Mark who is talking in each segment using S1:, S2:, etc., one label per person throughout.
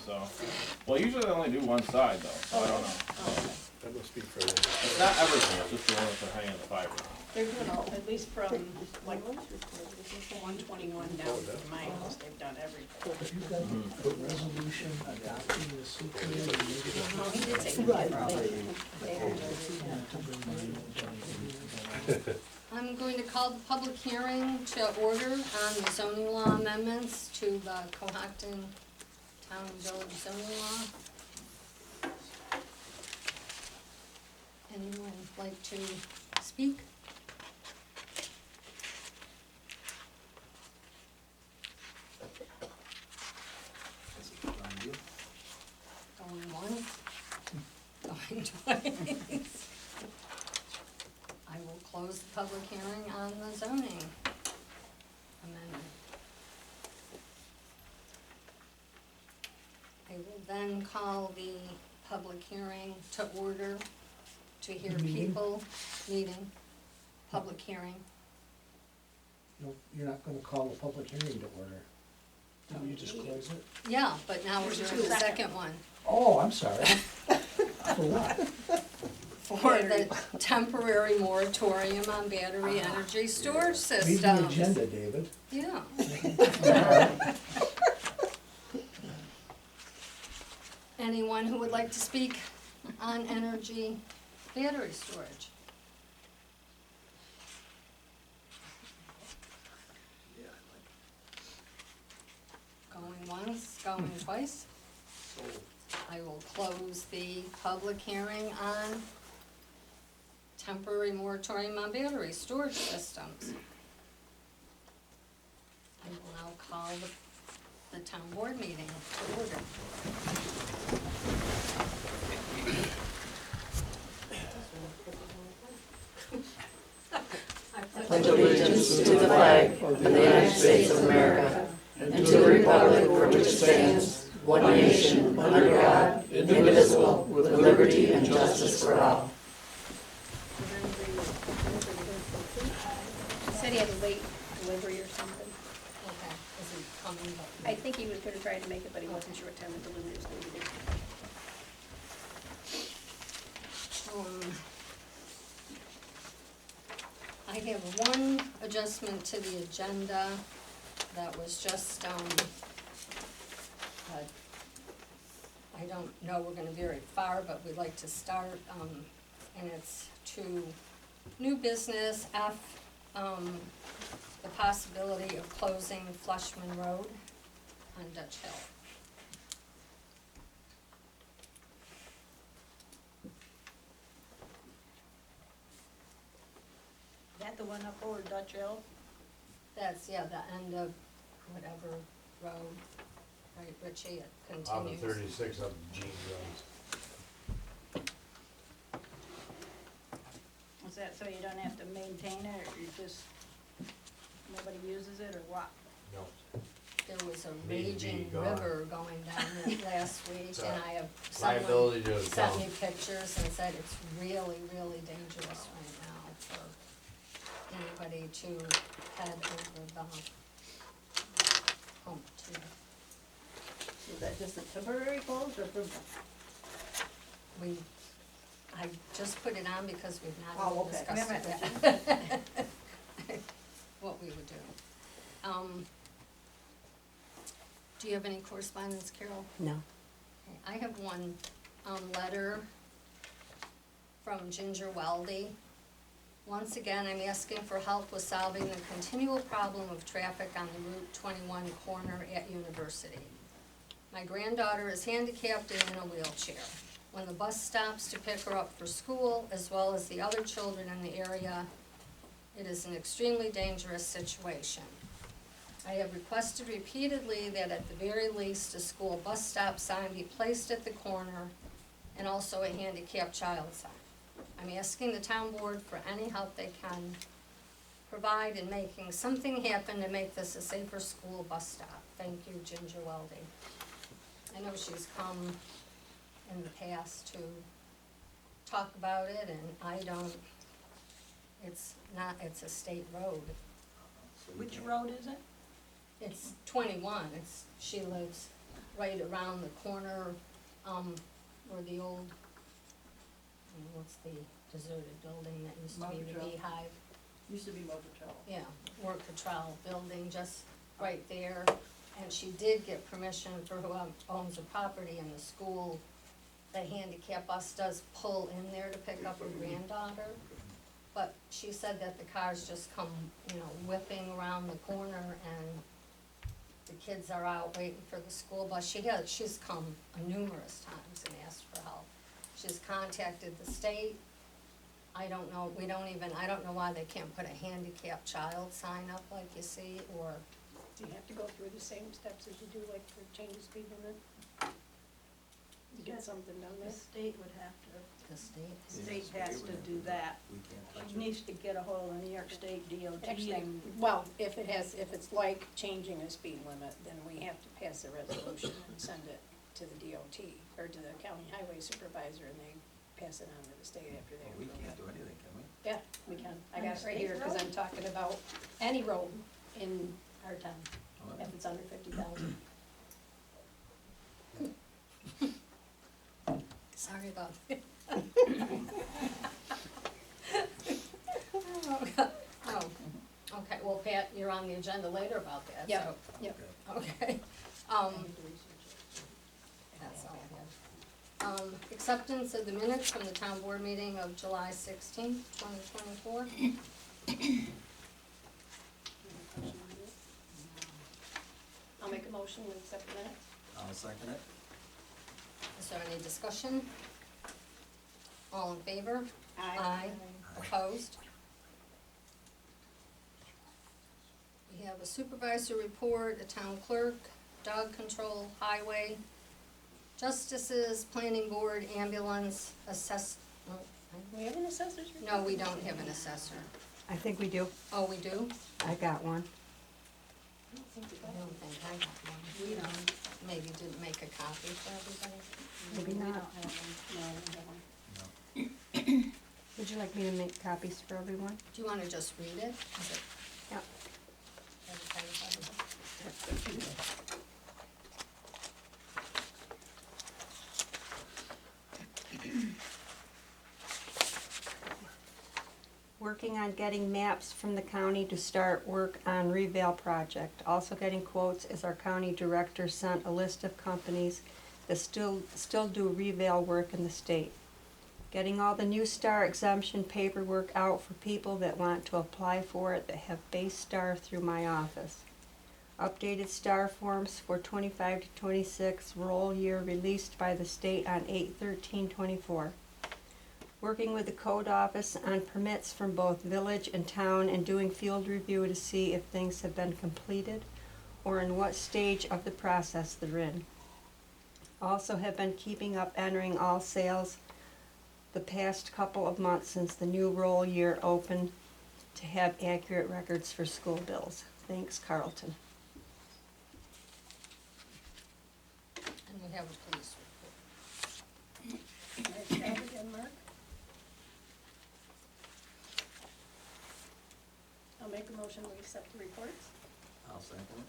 S1: so. Well, usually they only do one side though, so I don't know.
S2: That must be for the.
S1: It's not everything, it's just the ones that are hanging the fiber.
S3: They're doing all, at least from like 121 down to my house, they've done everything.
S4: Have you got the resolution adopting the secret?
S3: No, he did say he
S4: Right.
S5: I'm going to call the public hearing to order on the zoning law amendments to the Cohocton Town and Village zoning law. Anyone like to speak? Going once, going twice. I will close the public hearing on the zoning amendment. I will then call the public hearing to order to hear people, public hearing.
S4: No, you're not gonna call the public hearing to order. Didn't you just close it?
S5: Yeah, but now we're doing the second one.
S4: Oh, I'm sorry. For what?
S5: For the temporary moratorium on battery energy storage
S4: Read
S5: systems.
S4: the agenda, David.
S5: Yeah. Anyone who would like to speak on energy battery storage? Going once, going twice? I will close the public hearing on temporary moratorium on battery storage systems. I will now call the town board meeting to order.
S6: Pledge allegiance to the flag of the United States of America and to the republic for which it stands, one nation, under God, indivisible, with liberty and justice for all.
S3: He said he had a late delivery or something.
S5: Okay, is he coming?
S3: I think he was gonna try to make it, but he wasn't sure what time the delivery was gonna be.
S5: I have one adjustment to the agenda that was just, I don't know we're gonna veer it far, but we'd like to start, and it's to new business, F, the possibility of closing Flushman Road on Dutch Hill.
S3: Is that the one up over Dutch Hill?
S5: That's, yeah, the end of whatever road, right, Richie, it
S2: On the
S5: continues.
S2: 36 of Gene Jones.
S3: Is that so you don't have to maintain it, or you just, nobody uses it, or what?
S2: No.
S5: There was a
S2: Needs to be
S5: raging
S2: gone.
S5: river going down it last week,
S2: It's
S5: and
S2: a
S5: I have someone
S2: liability to the
S5: sent
S2: town.
S5: me pictures and said it's really, really dangerous right now for anybody to head over the hump to.
S7: Is that just a temporary close or permanent?
S5: I just put it on because we've not
S7: Oh,
S5: even
S7: okay.
S5: discussed it yet. What we would do. Do you have any correspondence, Carol?
S6: No.
S5: Okay, I have one, letter from Ginger Weldy. Once again, I'm asking for help with solving the continual problem of traffic on the Route 21 corner at University. My granddaughter is handicapped and in a wheelchair. When the bus stops to pick her up for school, as well as the other children in the area, it is an extremely dangerous situation. I have requested repeatedly that at the very least, a school bus stop sign be placed at the corner and also a handicapped child sign. I'm asking the town board for any help they can provide in making something happen to make this a safer school bus stop. Thank you, Ginger Weldy. I know she's come in the past to talk about it, and I don't, it's a state road.
S3: Which road is it?
S5: It's 21, she lives right around the corner, where the old, what's the deserted building that used to be the
S7: Motor Trail.
S5: Beehive?
S7: Used to be Motor Trail.
S5: Yeah, work patrol building, just right there. And she did get permission for who owns the property in the school. The handicap bus does pull in there to pick up her granddaughter. But she said that the cars just come, whipping around the corner and the kids are out waiting for the school bus. She's come numerous times and asked for help. She's contacted the state. I don't know why they can't put a handicapped child sign up like you see, or,
S3: Do you have to go through the same steps as you do like for change of speed limit? To get something done
S7: The
S3: there?
S7: state would have to,
S5: the state.
S7: the state has to do that.
S2: We can't touch
S7: She needs to get a hold of New York State DOT
S3: Actually,
S7: and
S3: well, if it's like changing a speed limit, then we have to pass a resolution and send it to the DOT, or to the county highway supervisor, and they pass it on to the state after they
S2: We
S3: approve
S2: can't
S3: it.
S2: do anything, can we?
S3: Yeah, we can. I got it right
S7: State
S3: here, cause
S7: road?
S3: I'm talking about any road in our town,
S2: Oh,
S3: if it's under 50,000.
S5: Sorry about that. Oh, okay, well, Pat, you're on the agenda later about that, so.
S3: Yep, yep.
S5: Okay,
S7: I need to research it.
S5: that's all I have. Acceptance of the minutes from the town board meeting of July 16th, 2024.
S3: I'll make a motion to accept the minutes.
S2: I'll second it.
S5: Is there any discussion? All in favor?
S3: Aye.
S5: Opposed? We have a supervisor report, a town clerk, dog control, highway, justices, planning board, ambulance,
S3: We have an assessor's report?
S5: no, we don't have an assessor.
S6: I think we do.
S5: Oh, we do?
S6: I got one.
S3: I don't think we
S5: I
S3: got
S5: don't think I got one.
S3: We don't.
S5: Maybe didn't make a copy for everybody.
S6: Maybe
S3: We
S6: not.
S3: don't have one. No, we don't have one.
S6: Would you like me to make copies for everyone?
S5: Do you wanna just read it? Is it?
S6: Yep. Working on getting maps from the county to start work on revale project. Also getting quotes as our county director sent a list of companies that still do revale work in the state. Getting all the new star exemption paperwork out for people that want to apply for it that have base star through my office. Updated star forms for 25 to 26 roll year released by the state on 8/13/24. Working with the code office on permits from both village and town and doing field review to see if things have been completed or in what stage of the process they're in. Also have been keeping up entering all sales the past couple of months since the new roll year opened to have accurate records for school bills. Thanks, Carlton.
S5: And we have a police report.
S3: Nice job again, Mark. I'll make a motion, we accept the reports.
S2: I'll second it.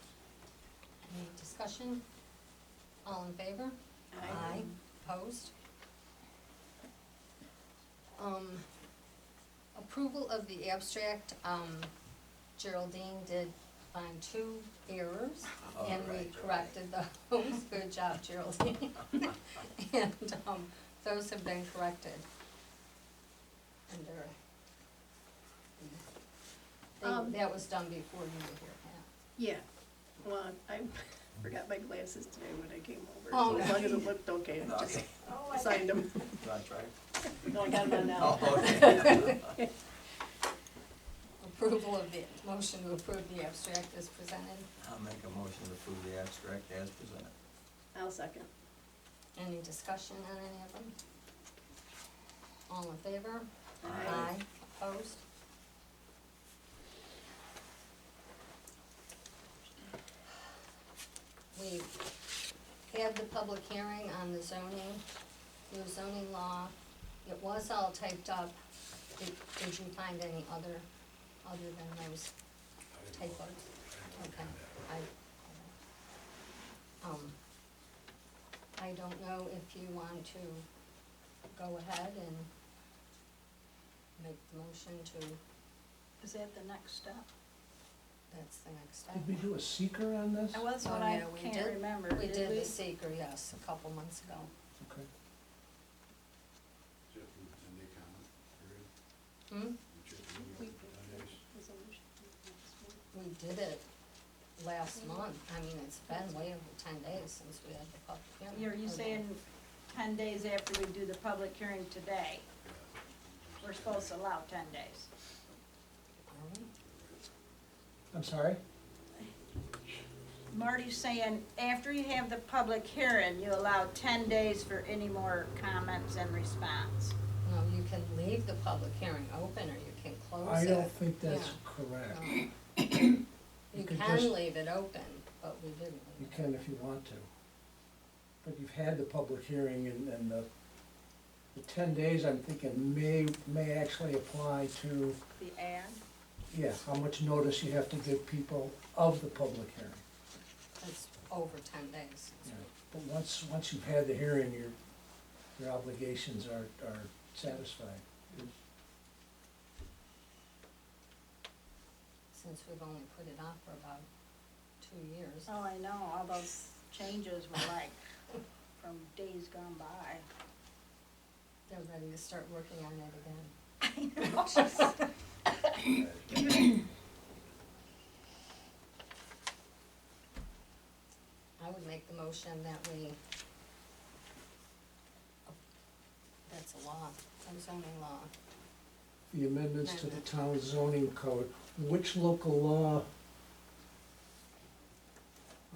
S5: Any discussion? All in favor?
S3: Aye.
S5: Opposed? Approval of the abstract, Geraldine did find 2 errors, and we
S2: Alright,
S5: corrected those. Good job, Geraldine. And, those have been corrected. And that was done before you were here, Pat.
S3: Yeah, well, I forgot my glasses today when I came over,
S5: Oh,
S3: so as
S5: no.
S3: long as it looked okay, I just
S2: Okay.
S3: signed them.
S2: You want to try?
S3: No, I got them on now.
S2: Oh, okay.
S5: Approval of the, motion to approve the abstract is presented.
S2: I'll make a motion to approve the abstract as presented.
S3: I'll second.
S5: Any discussion on any of them? All in favor?
S3: Aye.
S5: Opposed? We've had the public hearing on the zoning, new zoning law. It was all typed up. Did you find any other than those typos? Okay, I don't know if you want to go ahead and make the motion to,
S3: Is that the next step?
S5: that's the next step.
S4: Did we do a seeker on this?
S3: That was
S5: Oh,
S3: what I
S5: yeah, we
S3: can't
S5: did.
S3: remember,
S5: We
S3: did
S5: did
S3: we?
S5: the seeker, yes, a couple months ago.
S4: Okay.
S5: Hmm? We did it last month. I mean, it's been way over 10 days since we had the public hearing.
S8: You're saying 10 days after we do the public hearing today? We're supposed to allow 10 days.
S5: Are we?
S4: I'm sorry?
S8: Marty's saying after you have the public hearing, you allow 10 days for any more comments and response.
S5: No, you can leave the public hearing open or you can close it.
S4: I don't think that's
S5: Yeah.
S4: correct.
S5: No.
S4: You
S5: You
S4: could
S5: can
S4: just-
S5: leave it open, but we didn't
S4: You
S5: leave it.
S4: can if you want to. But you've had the public hearing and the 10 days, I'm thinking may actually apply to,
S8: The ad?
S4: yeah, how much notice you have to give people of the public hearing.
S5: It's over 10 days.
S4: Yeah. But once you've had the hearing, your obligations are satisfied.
S5: Since we've only put it off for about 2 years.
S8: Oh, I know, all those changes were like from days gone by.
S5: They're ready to start working on it again. I would make the motion that we, that's a law, a zoning law.
S4: The amendments to the town zoning code, which local law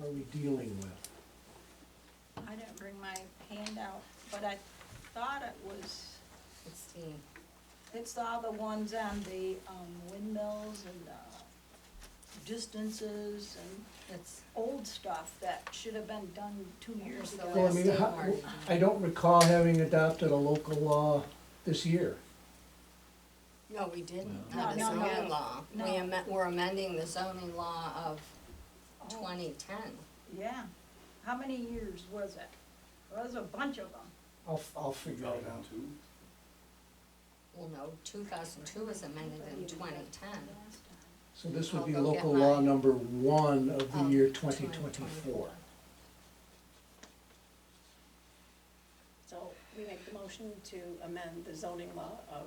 S4: are we dealing with?
S8: I didn't bring my handout, but I thought it was, it's all the ones on the windmills and distances and
S5: It's,
S8: old stuff that should have been done 2 years
S5: The
S8: ago.
S4: Well, I
S5: last
S4: mean,
S5: day,
S4: how-
S5: Marty.
S4: I don't recall having adopted a local law this year.
S5: no, we didn't,
S8: No,
S5: not a
S8: no, no.
S5: zoning law.
S8: No.
S5: We're amending the zoning law of
S8: Oh,
S5: 2010.
S8: Yeah. How many years was it? There was a bunch of them.
S4: I'll figure it out.
S5: Well, no, 2002 was amended in 2010.
S4: So this would
S5: I'll
S4: be
S5: go get
S4: local law
S5: mine.
S4: number 1 of the year
S5: 2024.
S4: 2024.
S3: So we make the motion to amend the zoning law of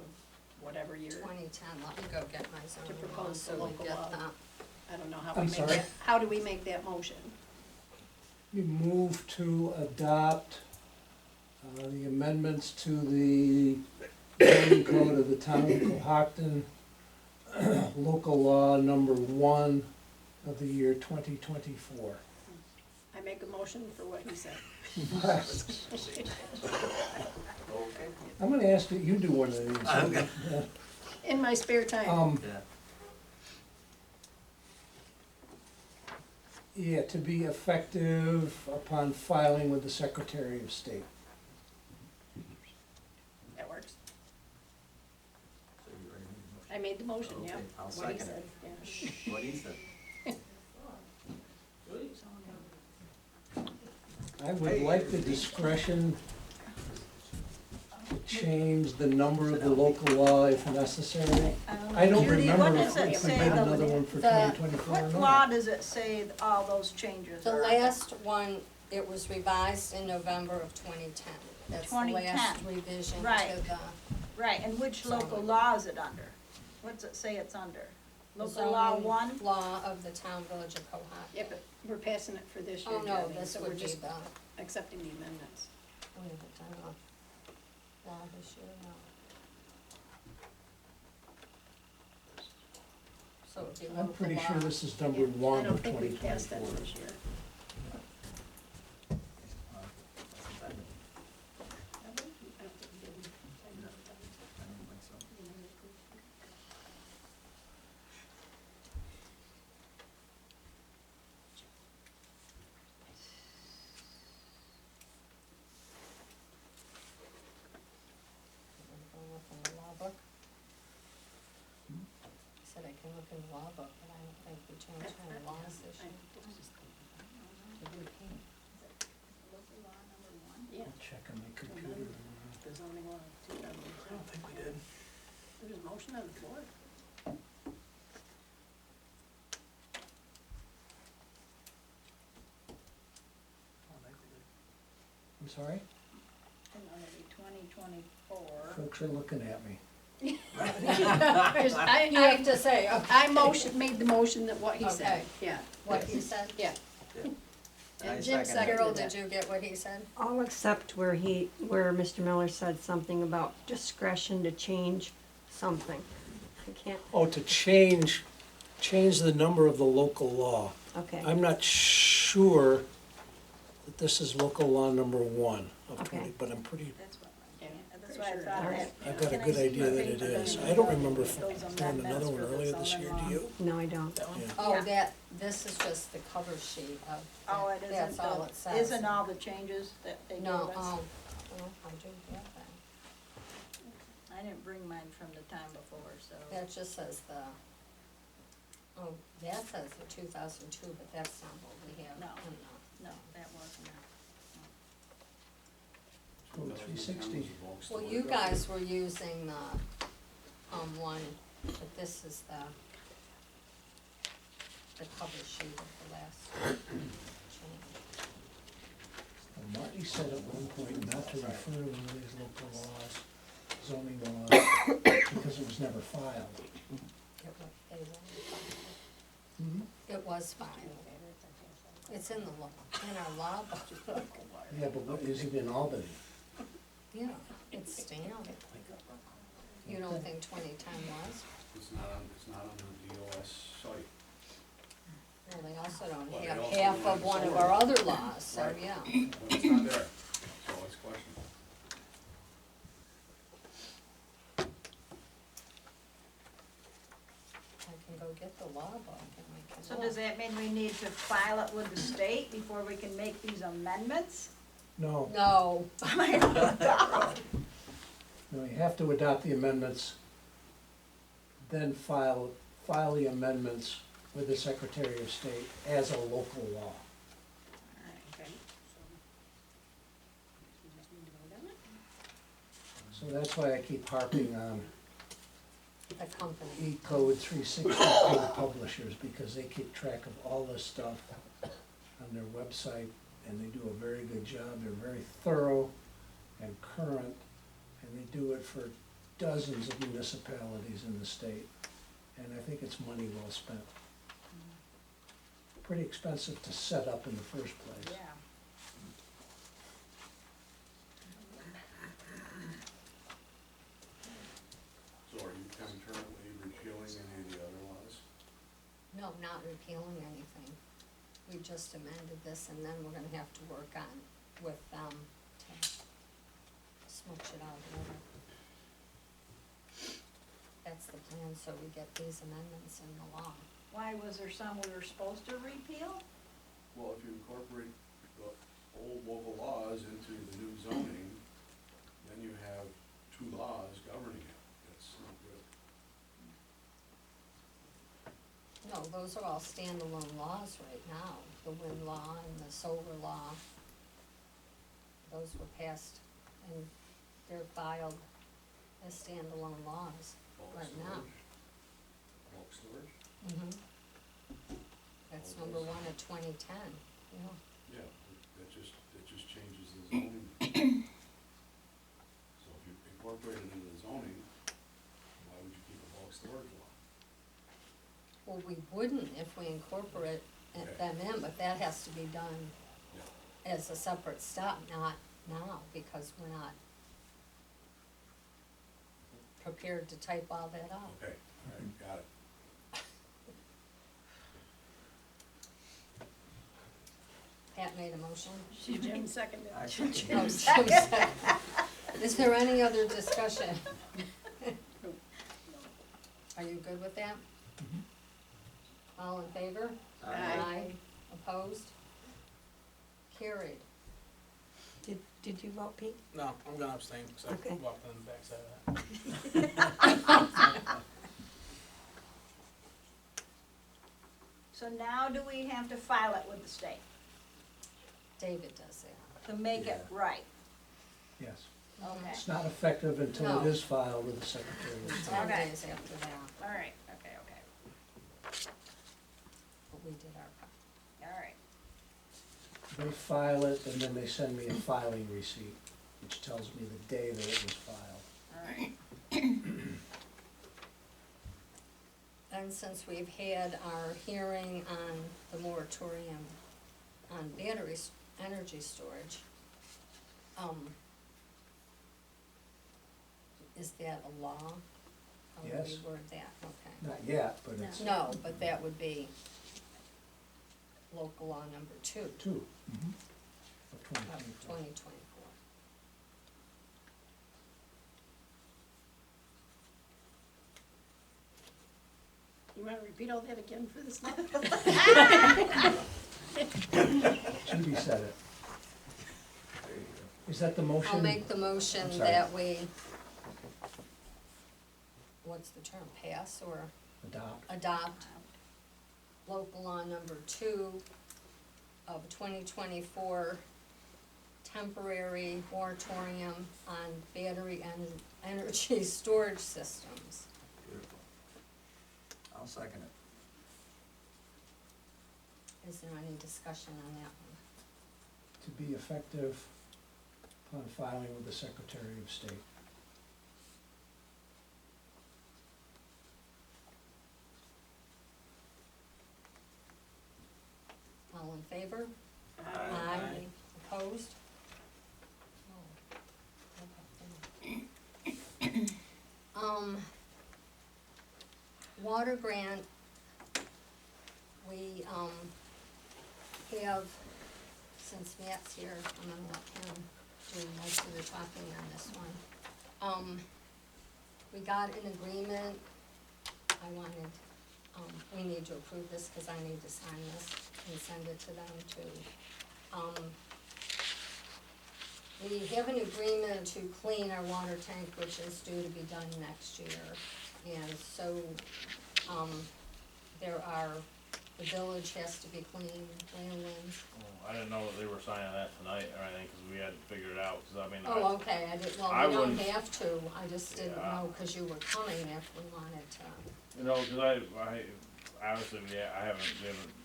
S3: whatever year.
S5: 2010, let me go get my zoning law
S3: propose
S5: so
S3: the
S5: we
S3: local
S5: get
S3: law.
S5: that.
S3: I don't know how
S4: I'm
S3: we make
S4: sorry?
S3: that, how do we make that motion?
S4: You move to adopt the amendments to the zoning code of the town of Cohocton, local law number 1 of the year 2024.
S3: I make a motion for what he said.
S2: Okay.
S4: I'm gonna ask that you do one of these.
S2: Okay.
S4: Yeah.
S3: In my spare time.
S2: Yeah.
S4: Yeah, to be effective upon filing with the Secretary of State.
S3: That works.
S2: So you already made the motion?
S3: I made the motion, yeah.
S2: Okay, I'll
S3: What he
S2: second
S3: said,
S2: it.
S3: yeah.
S2: What he said.
S4: I would like the discretion to change the number of the local law if necessary. I don't
S8: Judy,
S4: remember
S8: what
S4: if
S8: does it
S4: we
S8: say
S4: made
S8: the-
S4: another one for
S5: the-
S4: 2024 or
S8: What
S4: not.
S8: law does it say all those changes
S5: The
S8: are?
S5: last one, it was revised in November of 2010. That's the
S8: 2010.
S5: last revision
S8: Right.
S5: to the
S8: Right, and which local
S5: Zoning.
S8: law is it under? What's it say it's under? Local law
S5: zoning
S8: 1?
S5: law of the town village of Cohocton.
S3: Yeah, but we're passing it for this year,
S5: Oh, no,
S3: Jeremy,
S5: this
S3: so
S5: would
S3: we're
S5: be
S3: just
S5: the,
S3: accepting the amendments.
S5: we haven't done a law this year, no. So it'd be
S4: I'm
S5: local
S4: pretty sure
S5: law.
S4: this is number
S3: Yeah,
S4: 1
S3: I don't
S4: of
S3: think we passed that
S4: 2024.
S3: this year.
S2: I don't
S3: I don't think we did.
S2: think so.
S5: Wanna go look in the law book? I said I can look in the law book, but I don't think we changed any laws this year. Did we?
S8: Local law number 1?
S3: zoning law of 2000.
S2: I don't think we did.
S3: There's a motion on the floor.
S2: I don't think we did.
S4: I'm sorry?
S8: And it'll be 2024.
S4: Folks are looking at me.
S3: I,
S5: You have to say, okay,
S3: made the motion that what he
S5: Okay.
S3: said, yeah.
S5: what he said.
S3: Yeah.
S2: I
S3: And Jim
S2: second it.
S3: seconded
S5: Carol,
S3: that.
S5: did you get what he said?
S9: All except where Mr. Miller said something about discretion to change something. I can't,
S4: Oh, to change the number of the local law.
S9: okay,
S4: I'm not sure that this is local law number 1 of
S9: Okay.
S4: 20, but I'm pretty,
S8: That's what,
S3: Yeah,
S8: that's
S3: pretty
S8: why I
S3: sure
S8: thought
S3: it
S8: that.
S3: is.
S4: I've got a
S8: Can I
S4: good
S8: see
S4: idea
S8: my
S4: that it
S8: paper
S4: is.
S8: then?
S4: I don't remember
S8: Those
S4: doing
S8: amendments
S4: another one
S8: for the
S4: earlier this year,
S8: zoning
S4: do
S8: law.
S4: you?
S9: no, I don't.
S2: That one?
S4: Yeah.
S5: Oh,
S8: Yeah.
S5: this is just the cover sheet of,
S8: Oh, it isn't,
S5: that's all it says.
S8: isn't all the changes that they gave
S5: No,
S8: us?
S5: oh, well, I do get that.
S8: I didn't bring mine from the time before, so.
S5: That just says oh, that says the 2002, but that's not what we have.
S8: No.
S5: in
S8: No, that wasn't it.
S4: Oh, 360.
S5: Well, you guys were using the, one, but this is the cover sheet of the last change.
S4: Well, Marty said at one point not to refer to one of these local laws, zoning laws, because it was never filed.
S5: It was filed. It's in the law, in our law book.
S4: Yeah, but what is it in Albany?
S5: Yeah, it's stamped. You don't think 2010 was?
S10: It's not on the DOS site.
S5: Well, they also don't
S10: Well, they
S5: have
S10: also
S5: half
S10: don't
S5: of
S10: have
S5: one of
S10: solar.
S5: our other laws, so
S10: Right.
S5: yeah.
S10: But it's not there, so it's questionable.
S5: I can go get the law book and we can
S8: So
S5: look.
S8: does that mean we need to file it with the state before we can make these amendments?
S4: No,
S5: No,
S4: no, you have to adopt the amendments, then file the amendments with the Secretary of State as a local law.
S3: Okay, so. You just need to vote on it?
S4: So that's why I keep harping on
S5: the company.
S4: E-code 360 code publishers, because they keep track of all this stuff on their website, and they do a very good job. They're very thorough and current, and they do it for dozens of municipalities in the state. And I think it's money well spent. Pretty expensive to set up in the first place.
S8: Yeah.
S10: So are you concurrently repealing any of the other laws?
S5: No, not repealing anything. We just amended this and then we're gonna have to work on with them to smooch it out a little. That's the plan, so we get these amendments in the law.
S8: Why, was there some we were supposed to repeal?
S10: Well, if you incorporate the old local laws into the new zoning, then you have two laws governing it. That's not good.
S5: No, those are all standalone laws right now, the wind law and the solar law. Those were passed and they're filed as standalone laws
S10: Bulk
S5: right now.
S10: storage. Bulk storage?
S5: That's number 1 of 2010, yeah.
S10: Yeah, that just changes the zoning. So if you incorporate it into the zoning, why would you keep a bulk storage law?
S5: Well, we wouldn't if we incorporate them in, but that has to be done
S10: Yeah.
S5: as a separate step, not now, because we're not prepared to type all that up.
S10: Okay, all right, got it.
S5: Pat made a motion.
S3: Jim seconded.
S2: I
S3: it.
S2: second it.
S5: Oh, Jim seconded. Is there any other discussion? Are you good with that? All in favor?
S3: Aye.
S5: Opposed? Carried.
S9: Did you vote, Pete?
S2: No, I'm gonna abstain, because
S9: Okay.
S2: I walked on the backside of that.
S8: So now do we have to file it with the state
S5: David does that.
S8: to make it right?
S4: Yes.
S8: Okay,
S4: It's not effective until
S5: No.
S4: it is filed with the Secretary of State.
S5: 10
S8: Okay.
S5: days after that,
S8: all right, okay,
S5: but we did our part.
S8: all right.
S4: They file it, and then they send me a filing receipt, which tells me the day that it was filed.
S8: All right.
S5: And since we've had our hearing on the moratorium on energy storage, is that a law? How would we
S4: Yes.
S5: word that? Okay.
S4: Not yet, but it's
S5: No, but that would be local law number 2
S4: two, of
S5: of
S4: 2024.
S5: 2024.
S3: You wanna repeat all that again for this now?
S4: Judy said it. Is that the motion?
S5: I'll make the motion
S4: I'm sorry.
S5: that we, what's the term, pass or adopt local law number 2 of 2024, temporary moratorium on battery energy storage systems.
S2: Beautiful. I'll second it.
S5: Is there any discussion on that one?
S4: To be effective upon filing with the Secretary of State.
S5: All in favor?
S2: Aye.
S5: Opposed? Okay. Water grant, we, have, since Matt's here, I'm gonna let him do most of the talking on this one. We got an agreement, I wanted, we need to approve this, cause I need to sign this and send it to them too. We have an agreement to clean our water tank, which is due to be done next year. And so, the village has to be cleaned, landlings.
S1: Well, I didn't know that they were signing that tonight or anything, cause we hadn't figured it out, cause I mean,
S5: Oh, okay,
S1: I
S5: we
S1: I
S5: don't
S1: wouldn't-
S5: have to, I just didn't
S1: Yeah.
S5: know, cause you were coming if we wanted to.
S1: you know, cause I obviously, we haven't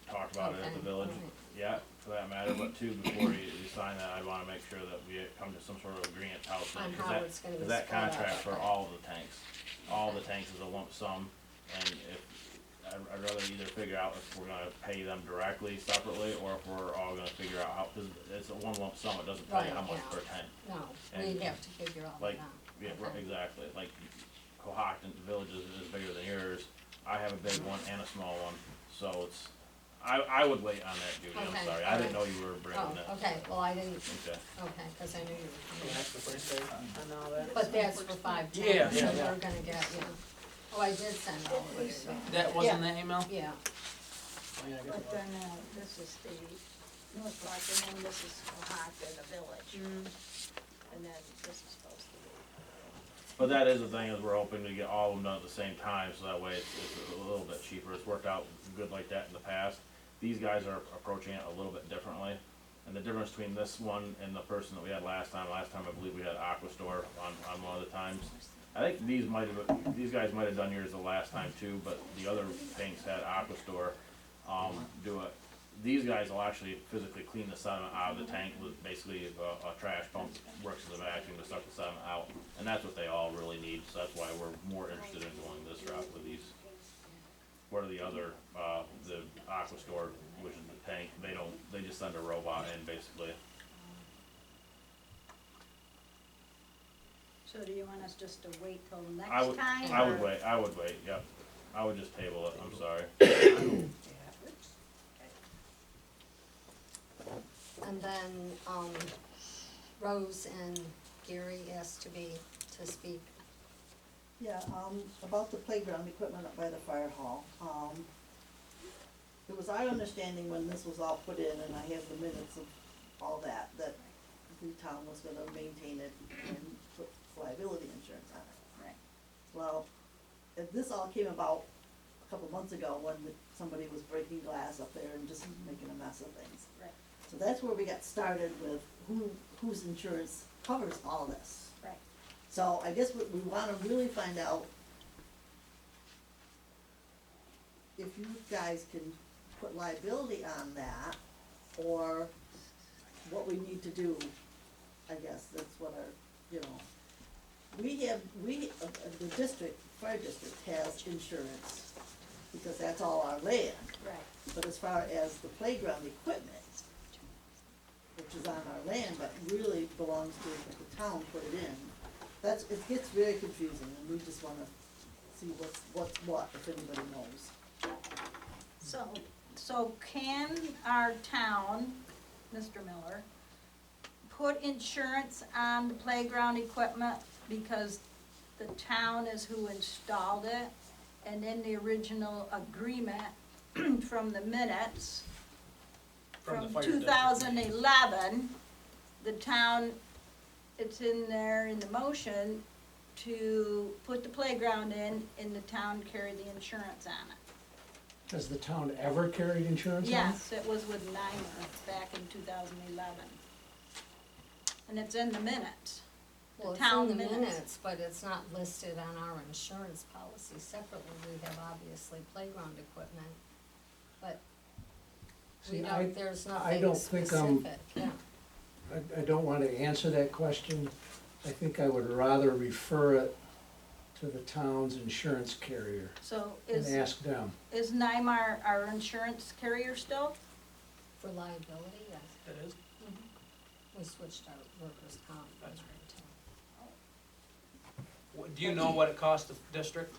S1: talked about it at the
S5: Okay,
S1: village
S5: alright.
S1: yet, for that matter, but two, before you sign that, I'd wanna make sure that we come to some sort of agreement how it's
S5: On
S1: gonna,
S5: how it's gonna be
S1: cause that
S5: split up,
S1: contract for
S5: okay.
S1: all the tanks, all the
S5: Okay.
S1: tanks is a lump sum, and if, I'd rather either figure out if we're gonna pay them directly separately, or if we're all gonna figure out how, cause it's a one lump sum, it doesn't tell you how
S5: Right,
S1: much
S5: yeah.
S1: per tank.
S5: No,
S1: And,
S5: we have to figure all
S1: like,
S5: that out.
S1: Yeah,
S5: Okay.
S1: right, exactly, like Cohocton Village is bigger than yours, I have a big one and a small one, so it's, I would wait on that, Judy, I'm
S5: Okay,
S1: sorry, I didn't know
S5: alright.
S1: you were bringing
S5: Oh,
S1: that.
S5: okay, well, I didn't,
S1: Okay,
S5: okay, cause I knew you were coming.
S7: That's the first day on all that.
S5: But that's for 5
S7: Yeah,
S5: tanks, so
S7: yeah.
S5: we're gonna get, oh, I did send all of it,
S7: That wasn't the email?
S5: yeah,
S7: Oh, yeah, I guess
S8: But
S7: it was.
S8: then, this is the North Rock, and then this is Cohocton, the village. And then this is supposed to be.
S1: but that is the thing, is we're hoping to get all of them done at the same time, so that way it's a little bit cheaper, it's worked out good like that in the past. These guys are approaching it a little bit differently, and the difference between this one and the person that we had last time I believe we had Aquastore on one of the times. I think these guys might have done yours the last time too, but the other tanks had Aquastore, do it. These guys will actually physically clean the sediment out of the tank with basically a trash pump, works as a vacuum to suck the sediment out, and that's what they all really need, so that's why we're more interested in going this route with these. Where the other, the Aquastore, which is the tank, they just send a robot in basically.
S8: So do you want us just to wait till next
S1: I would,
S8: time?
S1: I would
S8: or-
S1: wait, yep, I would just table it, I'm sorry.
S5: and then, Rose and Gary asked to speak.
S11: Yeah, about the playground equipment up by the fire hall. It was our understanding when this was all put in, and I have the minutes of all that the town was gonna maintain it and put liability insurance on it.
S8: Right.
S11: Well, this all came about a couple months ago when somebody was breaking glass up there and just making a mess of things.
S8: Right.
S11: So that's where we got started with whose insurance covers all this.
S3: Right.
S11: So I guess we wanna really find out if you guys can put liability on that, or what we need to do. I guess that's what our, you know, the district, fire district has insurance, because that's all our land.
S3: Right.
S11: But as far as the playground equipment, which is on our land, but really belongs to the town, put it in, it gets very confusing, and we just wanna see what's what, if anybody knows.
S8: So can our town, Mr. Miller, put insurance on the playground equipment because the town is who installed it? And in the original agreement from the minutes
S2: From the
S8: from
S2: fire
S8: two
S2: district.
S8: thousand 11, the town, it's in there in the motion to put the playground in, and the town carry the insurance on it.
S4: Has the town ever carried insurance on it?
S8: Yes, it was with Nymer back in 2011. And it's in the minutes.
S5: Well, it's
S8: town
S5: in the
S8: minutes.
S5: minutes, but it's not listed on our insurance policy separately. We have obviously playground equipment, but we
S4: See,
S5: don't, there's
S4: I
S5: nothing
S4: don't think I'm-
S5: specific, yeah.
S4: I don't want to answer that question. I think I would rather refer it to the town's insurance carrier
S8: So
S4: and ask them.
S8: is Nymer our insurance carrier still?
S5: For liability, yes.
S2: It is?
S5: We switched our workers' comp.
S2: That's Do you know what it costs the district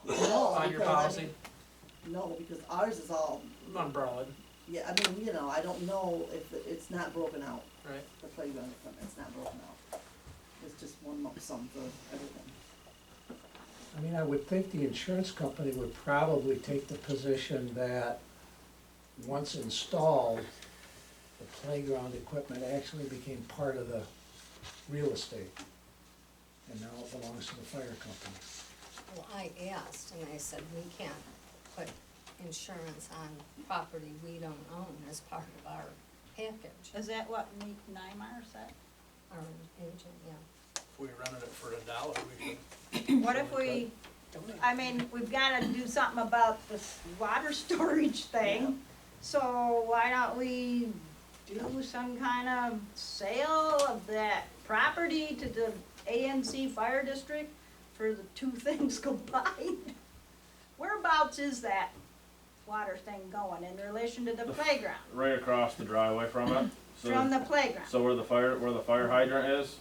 S11: No,
S2: on your
S11: because I
S2: policy?
S11: mean- No, because ours is all,
S2: Umbrella,
S11: yeah, I mean, you know, I don't know if it's not broken out,
S2: right?
S11: the playground equipment, it's not broken out. It's just one lump sum for everything.
S4: I mean, I would think the insurance company would probably take the position that once installed, the playground equipment actually became part of the real estate. And now it belongs to the fire company.
S5: Well, I asked, and they said we can't put insurance on property we don't own as part of our package,
S8: Is that what Nymer said?
S5: our agent, yeah.
S2: If we rented it for $1, we should.
S8: What if we, I mean, we've gotta do something about this water storage thing. So why don't we do some kind of sale of that property to the ANC Fire District for the two things combined? Whereabouts is that water thing going in relation to the playground?
S1: Right across the driveway from it. So
S8: From the playground?
S1: So where the fire hydrant is,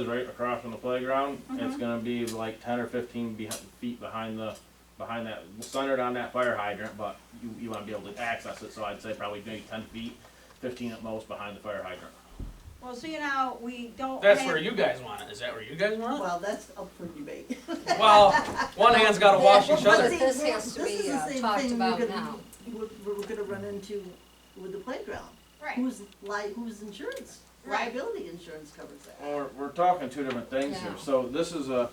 S1: right across from the playground, it's gonna be like 10 or 15 feet behind that, centered on that fire hydrant, but you wanna be able to access it, so I'd say probably maybe 10 feet, 15 at most behind the fire hydrant.
S8: Well, see, now, we don't
S2: That's
S8: have-
S2: where you guys want it. Is that where you guys want
S11: Well, that's up for debate.
S2: it? Well, one hand's gotta wash each
S11: Well,
S2: other.
S11: see,
S5: This
S11: well,
S5: has to
S11: this
S5: be,
S11: is the same
S5: talked
S11: thing
S5: about
S11: we're gonna-
S5: now.
S11: We're gonna run into with the playground.
S8: Right.
S11: Whose insurance,
S8: Right.
S11: liability insurance covers that?
S1: Well, we're talking two different things here,
S5: Yeah.
S1: so this is a,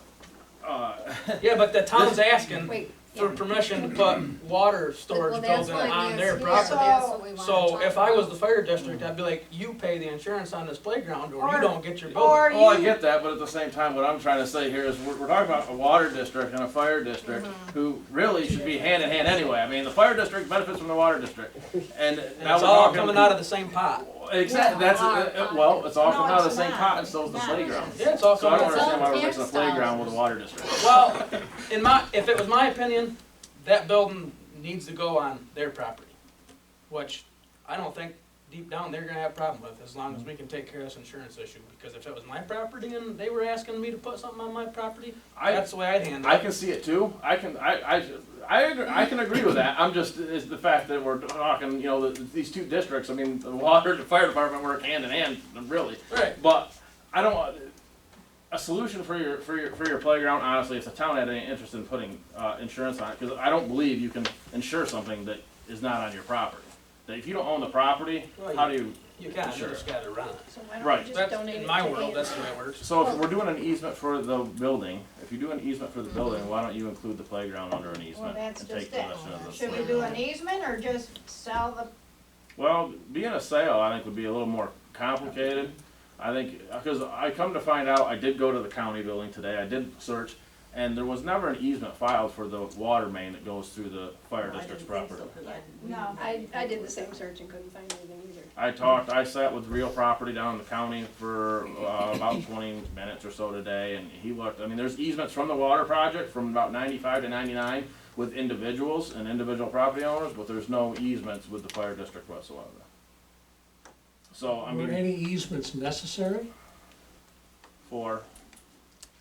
S2: Yeah, but the town's asking
S5: Wait,
S2: for permission to put water storage
S5: well, that's
S2: building
S5: why
S2: on
S5: Nan's
S2: their
S5: here.
S2: property.
S5: That's what we wanna
S2: So
S5: talk
S2: if I was
S5: about.
S2: the fire district, I'd be like, you pay the insurance on this playground or you
S8: Or-
S2: don't get your
S8: or
S2: building.
S1: well, I
S8: you-
S1: get that, but at the same time, what I'm trying to say here is we're talking about a water district and a fire district who really should be hand in hand anyway. I mean, the fire district benefits from the water district, and
S2: And
S1: now
S2: it's
S1: we're
S2: all
S1: talking.
S2: coming out of the same pot.
S1: Exactly,
S5: Yeah,
S1: that's,
S5: our
S1: well, it's all
S8: No,
S1: coming out of the
S8: it's
S1: same
S8: not.
S1: pot, and so's the
S8: It's not.
S1: playground.
S2: Yeah, it's all
S1: So I don't
S2: coming out.
S1: understand why we're
S5: It's
S1: mixing a
S5: all
S1: playground with a water district.
S2: Well, if it was my opinion, that building needs to go on their property, which I don't think deep down they're gonna have a problem with, as long as we can take care of this insurance issue. Because if it was my property and they were asking me to put something on my property, that's the way I'd handle
S1: I
S2: it.
S1: can see it too. I can agree with that. I'm just, is the fact that we're talking, you know, these two districts, I mean, the water, the fire department work hand in hand, really.
S2: Right.
S1: But I don't, a solution for your playground, honestly, if the town had any interest in putting, insurance on it, cause I don't believe you can insure something that is not on your property. That if you don't own the property,
S2: Well,
S1: how do you?
S2: You can't, you
S1: Sure.
S2: just gotta run it.
S3: So why don't
S1: Right.
S3: we just
S2: That's,
S3: donate it
S2: in
S3: to
S2: my world, that's
S3: ANC?
S2: the way it works.
S1: So if we're doing an easement for the building, if you do an easement for the building, why don't you include the playground under an
S8: Well,
S1: easement?
S8: that's
S1: and
S8: just
S1: take
S8: it.
S1: possession of the
S8: Should we
S1: playground?
S8: do an easement or just sell the
S1: Well, being a sale, I think would be a little more complicated. I think, because I come to find out, I did go to the county building today, I did search, and there was never an easement filed for the water main that goes through the fire
S11: I
S1: district's
S11: didn't think so,
S1: property.
S11: 'cause
S8: No.
S3: I did the same search and couldn't find anything either.
S1: I sat with real property down in the county for about 20 minutes or so today, and he looked, I mean, there's easements from the water project from about 95 to 99 with individuals and individual property owners, but there's no easements with the fire district whatsoever. So, I
S4: Were
S1: mean,
S4: any easements necessary
S1: for,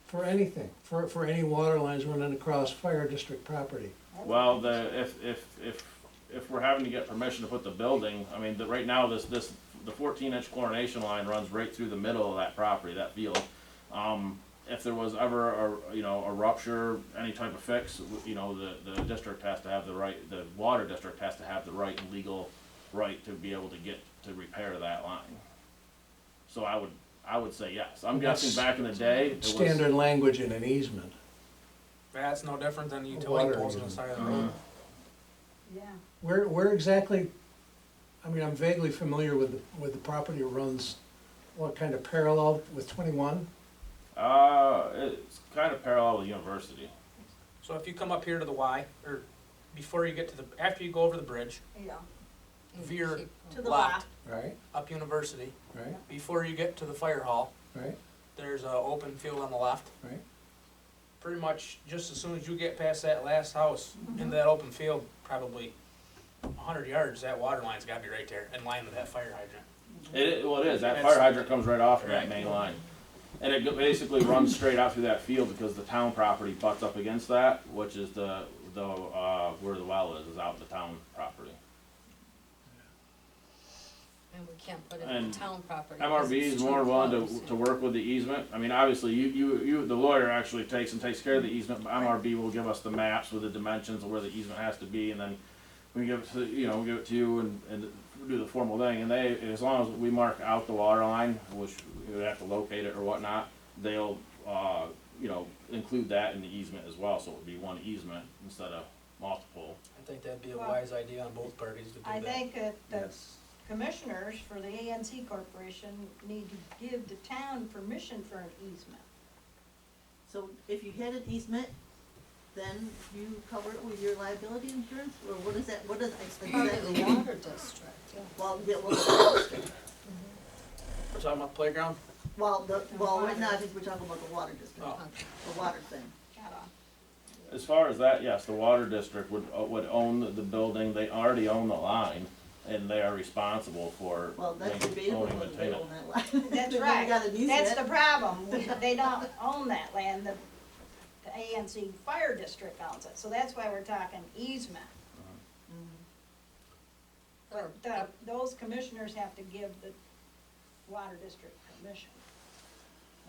S4: for anything, for any water lines running across fire district property?
S1: well, if we're having to get permission to put the building, I mean, right now, the 14-inch chlorination line runs right through the middle of that property, that field. If there was ever a rupture, any type of fix, the district has to have the right, the water district has to have the right and legal right to be able to get, to repair that line. So I would say yes. I'm guessing back in the day, it was.
S4: Standard language in an easement.
S2: That's no different than the utility
S4: Water
S2: poles on the
S4: easement.
S2: side of the road.
S8: Yeah.
S4: Where exactly, I mean, I'm vaguely familiar with the property that runs, what, kind of parallel with 21?
S1: It's kind of parallel with University.
S2: So if you come up here to the Y, or before you get to the, after you go over the bridge,
S8: Yeah.
S2: veer
S8: To the
S2: left,
S8: left.
S4: Right,
S2: up University,
S4: right,
S2: before you get to the fire hall,
S4: right,
S2: there's a open field on the left.
S4: right.
S2: Pretty much, just as soon as you get past that last house, into that open field, probably 100 yards, that water line's gotta be right there, in line with that fire hydrant.
S1: Well, it is. That
S2: It's-
S1: fire hydrant comes right off of that
S2: Right.
S1: main line. And it basically runs straight out through that field because the town property butts up against that, which is where the well is out in the town property.
S5: And we can't put it in
S1: And
S5: town property. 'cause
S1: MRB
S5: it's
S1: is
S5: too
S1: more willing
S5: close.
S1: to work with the easement. I mean, obviously, the lawyer actually takes care of the easement, but MRB will give us the maps with the dimensions of where the easement has to be, and then we give it to, we give it to you and do the formal thing, and they, as long as we mark out the water line, which we would have to locate it or whatnot, they'll, include that in the easement as well, so it would be one easement instead of multiple.
S2: I think that'd be a
S8: Well,
S2: wise idea on both parties to do that.
S8: I think that the
S1: Yes.
S8: commissioners for the ANC Corporation need to give the town permission for an easement.
S11: So if you had an easement, then you cover it with your liability insurance, or what is that, what is
S5: Part of
S11: exactly?
S5: the water district, yeah.
S11: Well, yeah,
S2: We're talking about playground?
S11: right now, I think we're talking about the water district,
S2: Oh.
S5: Okay.
S11: the water thing.
S1: As far as that, yes, the water district would own the building, they already own the line, and they are responsible for
S11: Well, that's
S1: owning,
S11: debatable whether they
S1: maintaining.
S11: own that line.
S8: That's
S11: They
S8: right.
S11: got an
S8: That's the
S11: easement.
S8: problem. They don't own that land. The ANC Fire District owns it, so that's why we're talking easement.
S5: Or-
S8: But those commissioners have to give the water district permission.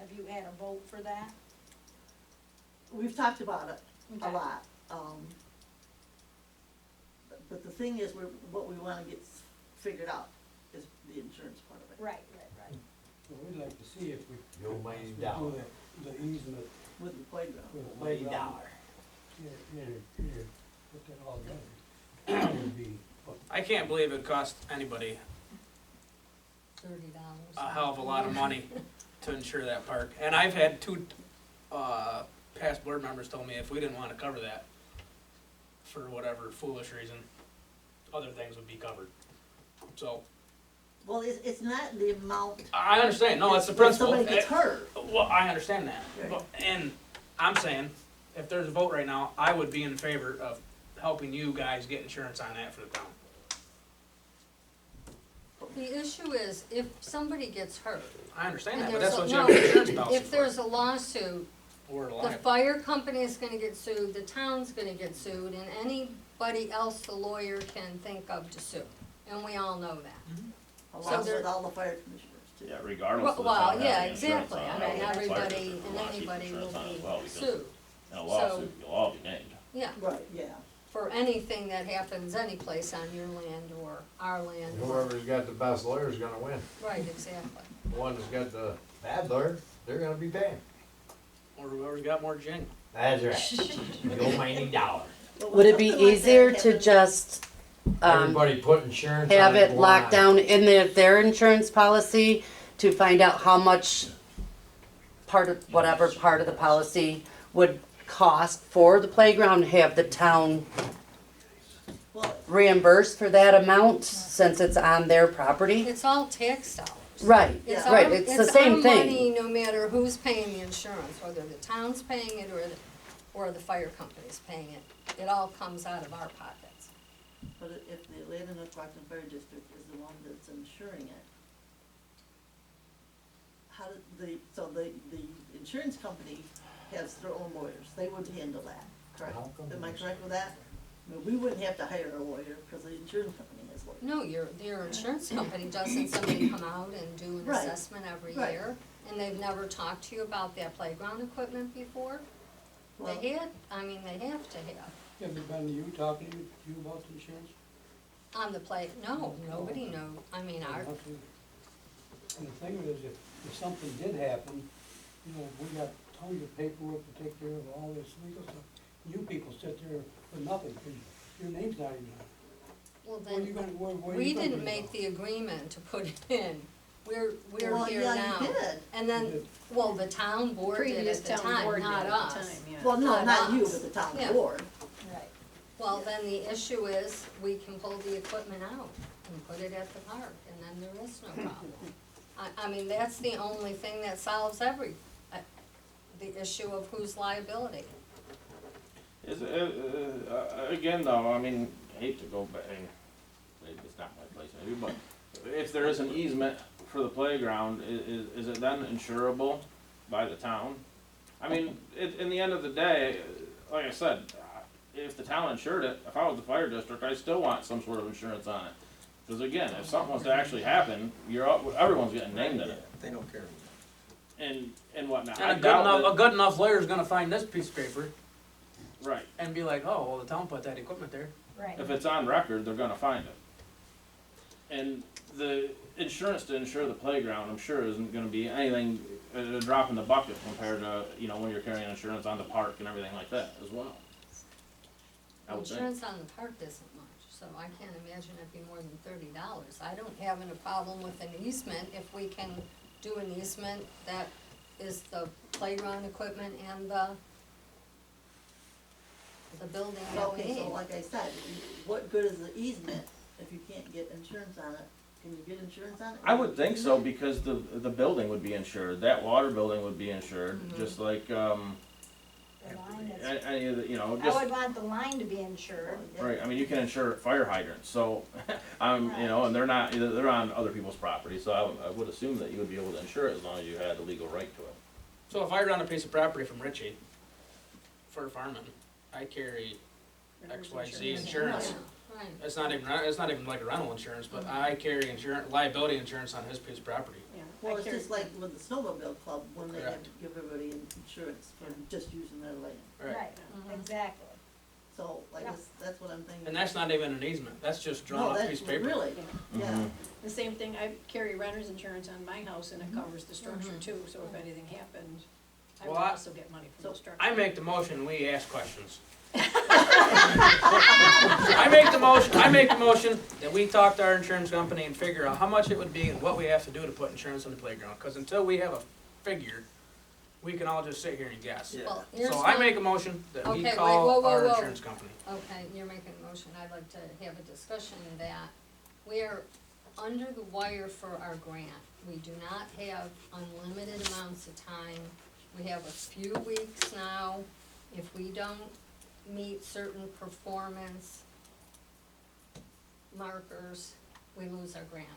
S8: Have you had a vote for that?
S11: We've talked about it a
S8: Okay.
S11: lot, but the thing is, what we wanna get figured out is the insurance part of it.
S8: Right.
S12: Well, we'd like to see if we
S6: You'll
S12: could
S6: mind
S12: do
S6: down.
S12: the easement
S11: With the playground.
S12: with a
S6: $1
S12: playground. Here, put that all together. It would be,
S2: I can't believe it cost anybody
S5: $30.
S2: a hell of a lot of money to insure that park. And I've had two, past board members tell me if we didn't wanna cover that, for whatever foolish reason, other things would be covered. So,
S11: Well, it's not the amount.
S2: I understand, no, that's the
S11: If
S2: principle.
S11: somebody gets hurt,
S2: Well, I understand that,
S11: Right.
S2: but, and I'm saying, if there's a vote right now, I would be in favor of helping you guys get insurance on that for the town.
S5: The issue is, if somebody gets hurt,
S2: I understand
S5: and
S2: that, but
S5: there's
S2: that's
S5: a,
S2: what you
S5: no,
S2: have an insurance policy
S5: if
S2: for.
S5: there's a lawsuit,
S2: We're
S5: the
S2: liable.
S5: fire company is gonna get sued, the town's gonna get sued, and anybody else the lawyer can think of to sue. And we all know that.
S11: along
S5: there-
S11: with all the fire commissioners too.
S1: Yeah, regardless of the
S5: Well,
S1: town
S5: yeah,
S1: having insurance
S5: exactly,
S1: on
S5: I
S1: it,
S5: mean,
S1: the fire
S5: everybody
S1: district
S5: and
S1: will not keep
S5: anybody will
S1: insurance on it as
S5: be
S1: well, because
S5: sued,
S1: in a lawsuit, you'll all be named.
S5: yeah,
S11: Right, yeah.
S5: for anything that happens anyplace on your land or our land. or-
S6: Whoever's got the best lawyer's gonna win.
S5: Right, exactly.
S6: The one that's got the bad lawyer, they're gonna be paying.
S2: Or whoever's got more jing.
S6: That's right. You'll mind $1.
S11: But
S7: Would it be
S11: something like that
S7: easier to
S11: happens-
S7: just
S12: Everybody put insurance on
S6: have it
S12: go
S6: locked
S12: on.
S6: down in their insurance policy to find out how much whatever part of the policy would cost for the playground, have the town
S11: Well,
S6: reimburse for that amount since it's on their property?
S5: It's all tax dollars.
S6: Right,
S5: It's
S6: right,
S5: our-
S6: it's the same
S5: our
S6: thing.
S5: money, no matter who's paying the insurance, whether the town's paying it or the fire company's paying it. It all comes out of our pockets.
S11: but if the Atlanta Cohocton Fire District is the one that's insuring it, how did the insurance company has their own lawyers, they would handle that, correct?
S12: How come
S11: Am I
S12: there's-
S11: correct with that? I mean, we wouldn't have to hire a lawyer, because the insurance company has lawyers.
S5: No, your insurance company, doesn't somebody come out and do an
S11: Right,
S5: assessment every
S11: right.
S5: year? And they've never talked to you about that playground equipment before?
S11: Well,
S5: They had, I mean, they have to have.
S12: Have it been you talking to you about the insurance?
S5: On the no, nobody know, I mean, our,
S12: And the thing is, if something did happen, you know, we got tons of paperwork to take care of all this legal stuff. You people sit there for nothing, because your name's not even on it.
S5: well
S12: Where you
S5: then,
S12: gonna, where
S5: we
S12: you gonna
S5: didn't
S12: be
S5: make
S12: about?
S5: the agreement to put it in. We're
S11: Well,
S5: here
S11: yeah,
S5: now.
S11: you did.
S5: And then,
S12: did.
S5: well, the town board did
S3: Previous
S5: at the
S3: town
S5: time,
S3: board did
S5: not
S3: at
S5: us.
S3: the time, yeah.
S11: Well, no,
S5: Not
S11: not you,
S5: us.
S11: but the town
S5: Yeah.
S11: board.
S5: Right. Well, then the issue is, we can pull the equipment out and put it at the park, and then there is no problem. I mean, that's the only thing that solves the issue of whose liability.
S1: Is, again though, I mean, I hate to go back, and maybe it's not my place maybe, but if there is an easement for the playground, is it then insurable by the town? I mean, in the end of the day, like I said, if the town insured it, if I was the fire district, I still want some sort of insurance on it. Cause again, if something was to actually happen, everyone's getting named in it.
S2: They don't care.
S1: And whatnot.
S2: And
S1: I
S2: a
S1: doubt
S2: good enough lawyer's gonna find this piece of paper
S1: that, right.
S2: and be like, oh, well, the town put that equipment there.
S8: Right.
S1: If it's on record, they're gonna find it. And the insurance to insure the playground, I'm sure isn't gonna be anything, a drop in the bucket compared to, you know, when you're carrying insurance on the park and everything like that as well. I would think.
S5: Insurance on the park isn't much, so I can't imagine it'd be more than $30. I don't have a problem with an easement if we can do an easement that is the playground equipment and the building that we
S11: Okay, so
S5: need.
S11: like I said, what good is the easement if you can't get insurance on it? Can you get insurance on it?
S1: I would think so, because the building would be insured, that water building would be insured,
S5: Mhm.
S1: just like,
S8: The line is-
S1: any of the, you know,
S8: I
S1: just.
S8: would want the line to be insured.
S1: Right, I mean, you can insure fire hydrants, so, you know, and they're on other people's property, so I would assume that you would be able to insure it as long as you had the legal right to it.
S2: So if I run a piece of property from Richie for farming, I carry XYZ insurance.
S5: Right.
S2: It's not even like a rental insurance, but I carry liability insurance on his piece of property.
S3: Yeah,
S11: Well,
S3: I
S11: it's
S3: carry-
S11: just like with the snowmobile club, when they have
S2: Correct.
S11: to give everybody insurance for just using their land.
S2: Right.
S5: Mhm.
S8: Exactly.
S11: So, I
S8: Yeah.
S11: guess, that's what I'm thinking.
S2: And that's not even an easement, that's just drawn
S11: No,
S2: up a
S11: that's
S2: piece of paper.
S11: really,
S3: Yeah.
S11: yeah.
S1: Mhm.
S3: The same thing, I carry renter's insurance on my house and it covers the structure
S5: Mhm.
S3: too, so if anything happened, I
S2: Well,
S3: would
S2: I-
S3: also get money from the structure.
S2: I make the motion, we ask questions. I make the motion that we talk to our insurance company and figure out how much it would be and what we have to do to put insurance on the playground, cause until we have a figure, we can all just sit here and guess.
S5: Well, here's
S2: So I
S5: my-
S2: make a motion that we
S5: Okay, wait,
S2: call
S5: whoa,
S2: our
S5: whoa.
S2: insurance company.
S5: Okay, you're making a motion, I'd like to have a discussion that we are under the wire for our grant. We do not have unlimited amounts of time. We have a few weeks now. If we don't meet certain performance markers, we lose our grant.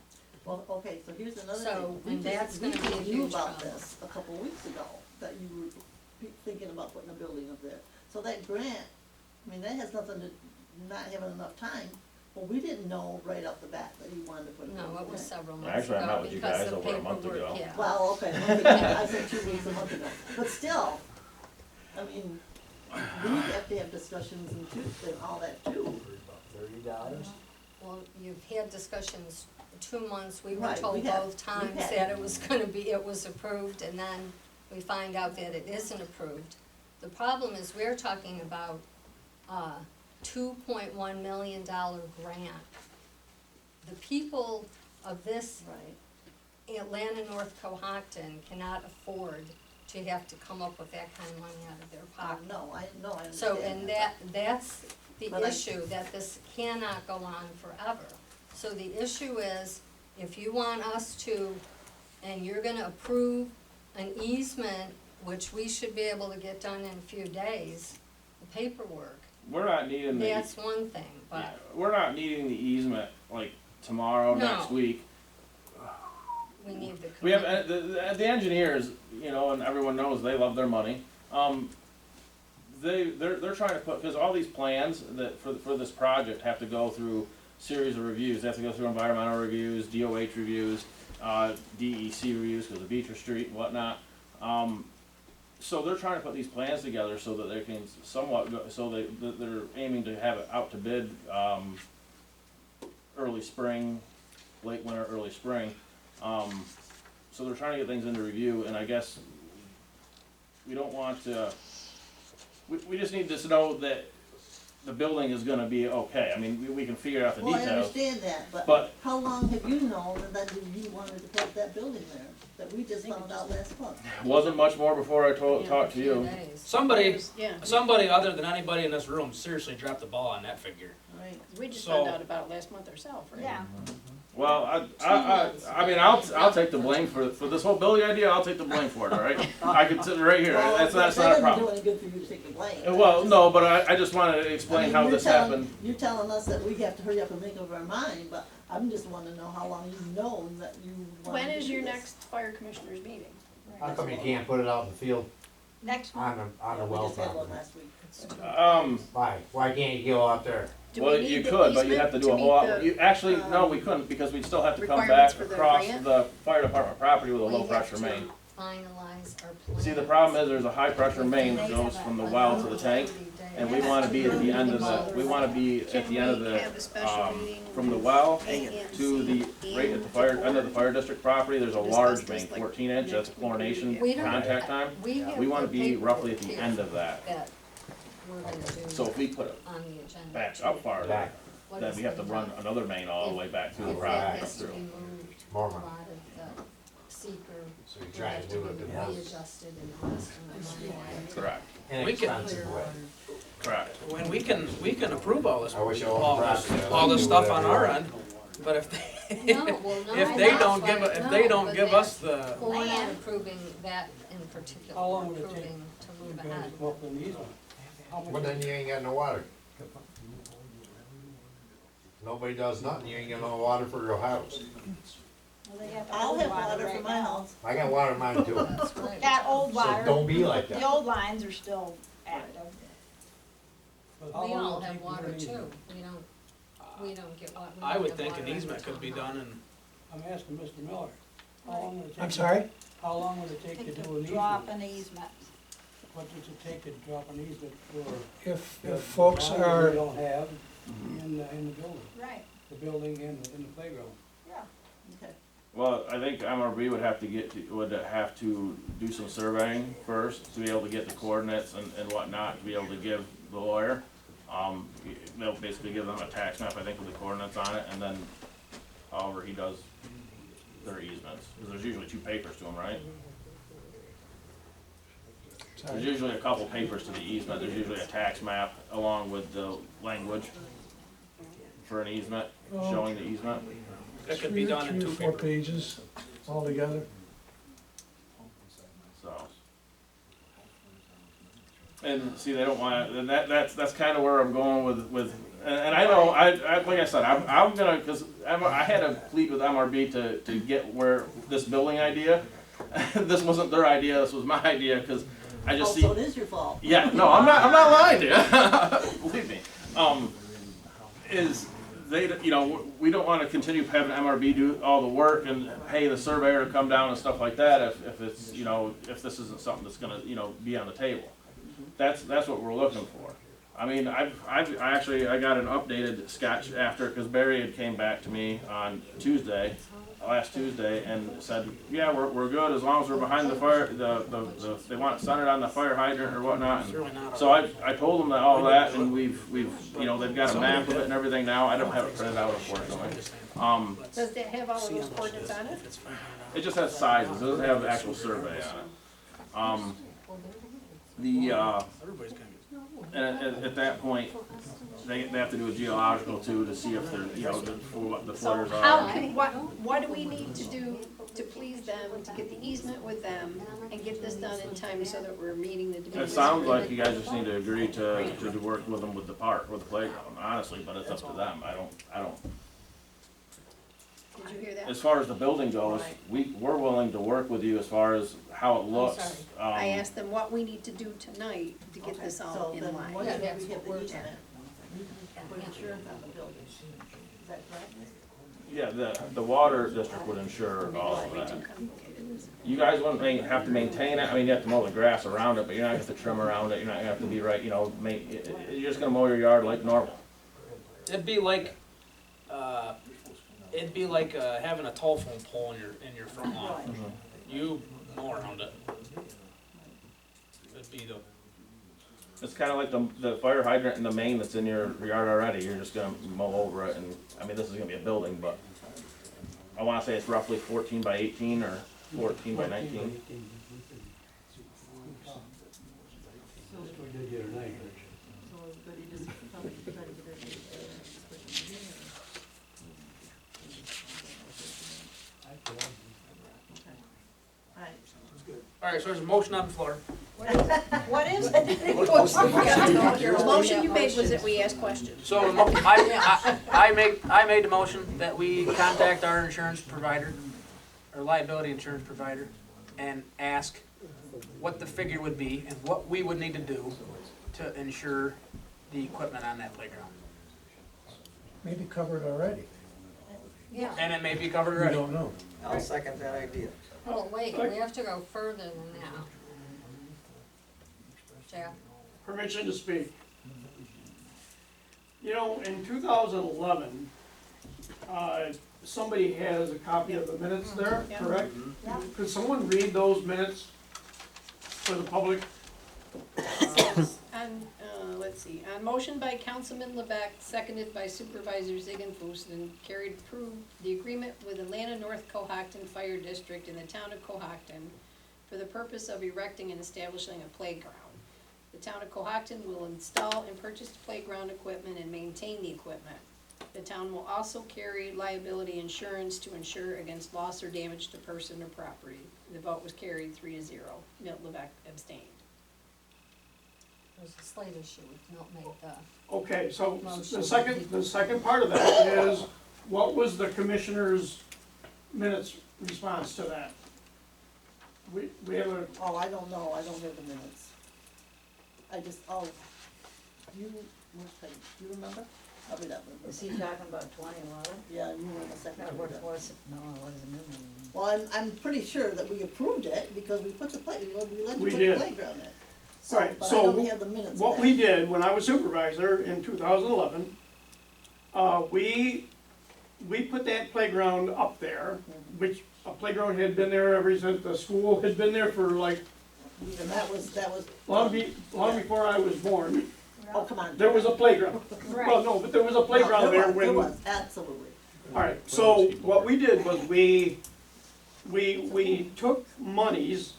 S11: Well, okay, so here's another
S5: So,
S11: thing. We
S5: and that's
S11: we
S5: gonna be a
S11: just knew
S5: huge
S11: about
S5: problem.
S11: this a couple of weeks ago, that you were thinking about putting a building up there. So that grant, I mean, that has nothing to, not having enough time. Well, we didn't know right off the bat that you wanted to put a building
S5: No, it was
S11: in.
S5: several months
S1: Actually, I met
S5: ago
S1: with you
S5: because
S1: guys
S5: the
S1: over a month
S5: paperwork,
S1: ago.
S5: yeah.
S11: Well, okay, a month ago. I said 2 weeks a month ago, but still, I mean, we have to have discussions and all that too.
S12: $30?
S5: Well, you've had discussions 2 months, we were
S11: Right,
S5: told
S11: we have.
S5: both times
S11: had.
S5: that it was gonna be, it was approved, and then we find out that it isn't approved. The problem is, we're talking about, $2.1 million grant. The people of this
S11: Right.
S5: Atlanta North Cohocton cannot afford to have to come up with that kind of money out of their pocket.
S11: No, I understand.
S5: So, and that's the
S11: But I-
S5: issue, that this cannot go on forever. So the issue is, if you want us to, and you're gonna approve an easement, which we should be able to get done in a few days, the paperwork,
S1: We're not needing the,
S5: that's one thing,
S1: yeah,
S5: but
S1: we're not needing the easement like tomorrow,
S5: No.
S1: next week.
S5: we need the
S1: We have,
S5: commitment.
S1: the engineers, you know, and everyone knows they love their money. They're trying to put, because all these plans that, for this project have to go through series of reviews. They have to go through environmental reviews, DOH reviews, DEC reviews, because of Beecher Street and whatnot. So they're trying to put these plans together so that they can somewhat, they're aiming to have it out to bid, early spring, late winter, early spring. So they're trying to get things into review, and I guess we don't want to, we just need to know that the building is gonna be okay. I mean, we can figure out the
S11: Well, I
S1: details.
S11: understand that,
S1: But-
S11: but how long have you known that you wanted to put that building there? That we just found out last month?
S1: Wasn't much more before I talked to
S5: Few
S1: you.
S5: days.
S2: Somebody,
S3: Yeah,
S2: somebody other than anybody in this room seriously dropped the ball on that figure.
S11: Right.
S3: we just
S2: So-
S3: found out about it last month ourselves, right?
S8: Yeah,
S1: Well, I mean, I'll take the blame for this whole building idea. I'll take the blame for it. All right, I can sit right here.
S11: Well,
S1: That's
S11: that
S1: not a
S11: doesn't
S1: problem.
S11: do any good for you to take the blame.
S1: Well, no, but I just wanted to explain
S11: I mean,
S1: how
S11: you're
S1: this
S11: telling-
S1: happened.
S11: You're telling us that we have to hurry up and make up our mind, but I'm just wanting to know how long you've known that you wanted
S3: When
S11: to
S3: is
S11: do
S3: your
S11: this.
S3: next fire commissioners meeting?
S6: How come you can't put it out in the field
S8: next month.
S6: on
S11: Yeah,
S6: the
S11: we
S6: well
S11: just had one
S6: property?
S11: last week.
S6: Why can't you go out there?
S3: Do
S1: Well,
S3: we
S1: you
S3: need the
S1: could, but you have to
S3: easement
S1: do a
S3: meet
S1: whole lot.
S3: the-
S1: You actually, no, we couldn't, because we'd still have to come back
S3: requirements for the
S1: across
S3: grant?
S1: the fire department property with a
S5: We
S1: low
S5: have
S1: pressure
S5: to
S1: main.
S5: Finalize our plan.
S1: See, the problem is there's a high pressure main that goes from the well to the tank, and we wanna be at the end of the, we wanna be at the end of
S3: Can we have a special
S1: the,
S3: meeting
S1: from the
S3: with
S1: well
S3: A and
S1: to the,
S3: C
S1: right at the fire, end of the fire district property, there's a
S3: Discuss
S1: large
S3: this,
S1: main,
S3: like,
S1: 14 inch, that's
S3: next week or
S1: chlorination
S3: week
S5: We don't-
S1: contact time.
S5: have
S1: We wanna
S5: the
S1: be roughly at the
S5: paperwork
S1: end
S5: here
S1: of that.
S5: That we're gonna do
S1: So if we put it
S5: on the agenda.
S1: back up farther,
S6: Back.
S5: What
S1: then
S5: is
S1: we have to
S5: the
S1: run
S5: date?
S1: another main all the way back through the
S5: If that
S1: property
S5: has to
S1: through.
S5: be moved, a
S6: More
S5: lot
S6: money.
S5: of the seeker
S6: So you
S5: will
S6: try
S5: have
S6: to
S5: to
S6: do it
S5: be
S6: at once.
S5: readjusted and the rest of the money.
S1: Correct,
S2: We can-
S6: Inexpensive way.
S1: correct.
S2: When we can approve all this,
S6: I wish I
S2: all
S6: wasn't
S2: this,
S6: driving.
S2: all this
S6: Do
S2: stuff on
S6: whatever
S2: our
S6: you
S2: end, but if they,
S5: No, well, no,
S2: if they
S5: that's
S2: don't
S5: why-
S2: give, if
S5: no,
S2: they don't
S5: but
S2: give us
S5: that's-
S2: the,
S5: Well, we're not
S8: Land.
S5: approving that in particular,
S12: How long
S5: we're
S12: would it take
S5: approving to
S12: You
S5: move
S12: guys
S5: ahead.
S12: come up with an easement. How much-
S6: But then you ain't got no water. Nobody does nothing, you ain't got no water for your house.
S8: Well, they have
S11: I'll
S8: old
S11: have water
S8: right
S11: for my
S8: now.
S11: house.
S6: I got water in mine too.
S5: That's right.
S8: That old
S6: So
S8: water,
S6: don't be like
S8: the
S6: that.
S8: old lines are still active.
S12: but how
S5: We
S12: long
S5: all
S12: would it
S5: have
S12: take to
S5: water
S12: do an
S5: too,
S12: easement?
S5: we don't get water.
S2: I would think an easement could be done in,
S12: I'm asking Mr. Miller, how long would it take?
S4: I'm sorry?
S12: How long would it take to
S8: Take
S12: do an
S8: to drop
S12: easement?
S8: an easement.
S12: What does it take to drop an easement for?
S4: If
S12: the
S4: folks
S12: lines we
S4: are,
S12: don't have in the building,
S8: Right,
S12: the building and the playground.
S8: yeah.
S11: Okay.
S1: Well, I think MRB would have to do some surveying first to be able to get the coordinates and whatnot, to be able to give the lawyer. They'll basically give them a tax map, I think, with the coordinates on it, and then however he does their easements. 'Cause there's usually 2 papers to them, right? There's usually a couple papers to the easement, there's usually a tax map along with the language for an easement, showing the easement.
S2: that could be done in 2
S4: 3 or 4
S2: papers.
S4: pages altogether.
S1: So. And see, they don't want, and that's kind of where I'm going with, and I know, like I said, I'm gonna, cause I had to plead with MRB to get where, this building idea, this wasn't their idea, this was my idea, cause I just see.
S11: So it is your fault.
S1: Yeah, no, I'm not lying to you, believe me. Is they, we don't wanna continue having MRB do all the work and pay the surveyor to come down and stuff like that if it's, if this isn't something that's gonna, be on the table. That's what we're looking for. I mean, I got an updated sketch after, cause Barry had came back to me on Tuesday last Tuesday and said, yeah, we're good as long as we're behind the fire, they want it centered on the fire hydrant or whatnot.
S2: It's
S1: And
S2: really not.
S1: so I told them that all that, and we've, you know, they've got a map of it and everything now. I don't have it printed out, unfortunately.
S3: Does that have all of those coordinates on it?
S1: It just has sizes, it doesn't have the actual survey on it.
S2: Everybody's gonna get.
S1: And at that point, they have to do a geological too to see if they're, you know, what the
S3: So
S1: flooders
S3: how
S1: are.
S3: can, what do we need to do to please them, to get the easement with them and get this done in time so that we're meeting the demands?
S1: It sounds like you guys just need to agree to work with them with the park, with the playground, honestly, but it's up to them. I don't.
S3: Did you hear that?
S1: As far as the building goes, we're willing to work with you as far as how it looks.
S3: I asked them what we need to do tonight to get
S11: Okay,
S3: this all
S11: so
S3: in
S11: then
S3: line.
S11: what
S5: Yeah,
S11: if
S5: that's
S11: we get
S5: what
S11: the
S5: we're
S11: easement? Put insurance on the building, is that correct?
S1: Yeah, the water district would insure all of that. You guys wouldn't have to maintain it, I mean, you have to mow the grass around it, but you're not gonna have to trim around it, you're not gonna have to be right, you know, you're just gonna mow your yard like normal.
S2: It'd be like, having a telephone pole in your front lawn. You mow around it. It'd be the,
S1: It's kinda like the fire hydrant and the main that's in your yard already, you're just gonna mow over it, and, I mean, this is gonna be a building, but I wanna say it's roughly 14 by 18 or 14 by 19.
S12: That's what we did the other night.
S11: So everybody just try to get it. Alright.
S2: alright, so there's a motion on the floor.
S8: What is it?
S3: The motion you made was that we ask questions.
S2: So I made the motion that we contact our insurance provider, or liability insurance provider, and ask what the figure would be and what we would need to do to insure the equipment on that playground.
S4: Maybe covered already.
S5: Yeah,
S2: And it may be covered
S4: We
S2: already.
S4: don't know.
S6: I'll second that idea.
S5: oh, wait, we have to go further than that. Jack?
S13: Permission to speak. You know, in 2011, somebody has a copy of the minutes there,
S3: Yeah.
S13: correct?
S8: Yeah.
S13: Could someone read those minutes for the public?
S3: Let's see, on motion by Councilman Levesque, seconded by Supervisor Ziegenfuss, and carried approved the agreement with Atlanta North Cohocton Fire District in the town of Cohocton for the purpose of erecting and establishing a playground. The town of Cohocton will install and purchase playground equipment and maintain the equipment. The town will also carry liability insurance to insure against loss or damage to person or property. The vote was carried 3-0. Milt Levesque abstained.
S5: There's a slight issue with Milt made the.
S13: Okay, so the second part of that is, what was the commissioner's minutes response to that? We have a,
S11: Oh, I don't know, I don't have the minutes. I just, which page, do you remember? Probably that one.
S6: Is he talking about 2011?
S11: Yeah, you were in the second one.
S6: What was it? No, it wasn't in there.
S11: Well, I'm pretty sure that we approved it because we put the we let you
S13: We
S11: put
S13: did.
S11: the playground in.
S13: Right,
S11: But I
S13: so
S11: don't have the minutes of
S13: what
S11: that.
S13: we did when I was supervisor in 2011, we put that playground up there, which a playground had been there ever since the school had been there for like,
S11: And that was,
S13: long before I was born.
S11: oh, come on.
S13: There was a playground. Well, no, but there was a playground
S11: No,
S13: there
S11: There
S13: when.
S11: was, absolutely.
S13: Alright, so what we did was we took monies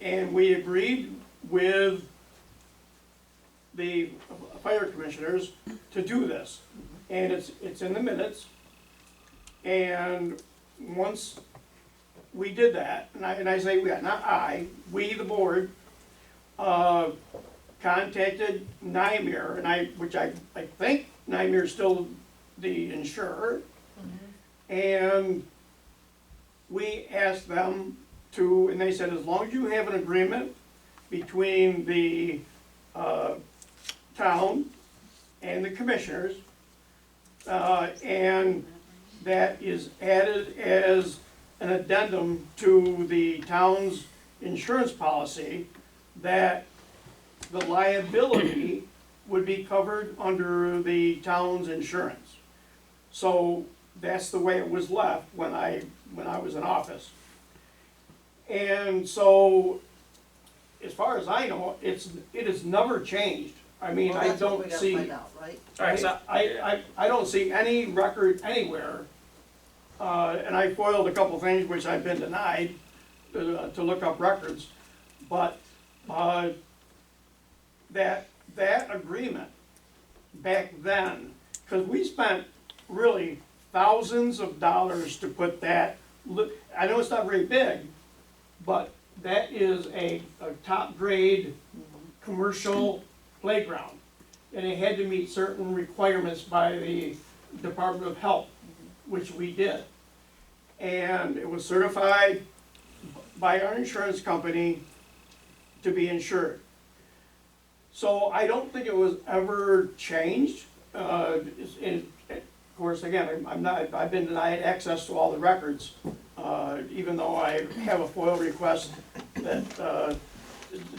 S13: and we agreed with the fire commissioners to do this. And it's in the minutes. And once we did that, and I say we, not I, we, the board, contacted Nymir, which I think Nymir's still the insurer. And we asked them to, and they said, as long as you have an agreement between the town and the commissioners, and that is added as an addendum to the town's insurance policy, that the liability would be covered under the town's insurance. So that's the way it was left when I was in office. And so, as far as I know, it has never changed. I mean,
S11: Well,
S13: I
S11: that's what we
S13: don't
S11: gotta
S13: see,
S11: find out, right?
S2: Alright, so,
S13: I don't see any record anywhere, and I foiled a couple things which I've been denied, to look up records, but, that agreement back then, cause we spent really thousands of dollars to put that, I know it's not very big, but that is a top grade commercial playground. And it had to meet certain requirements by the Department of Health, which we did. And it was certified by our insurance company to be insured. So I don't think it was ever changed. Of course, again, I've been denied access to all the records, even though I have a FOIL request that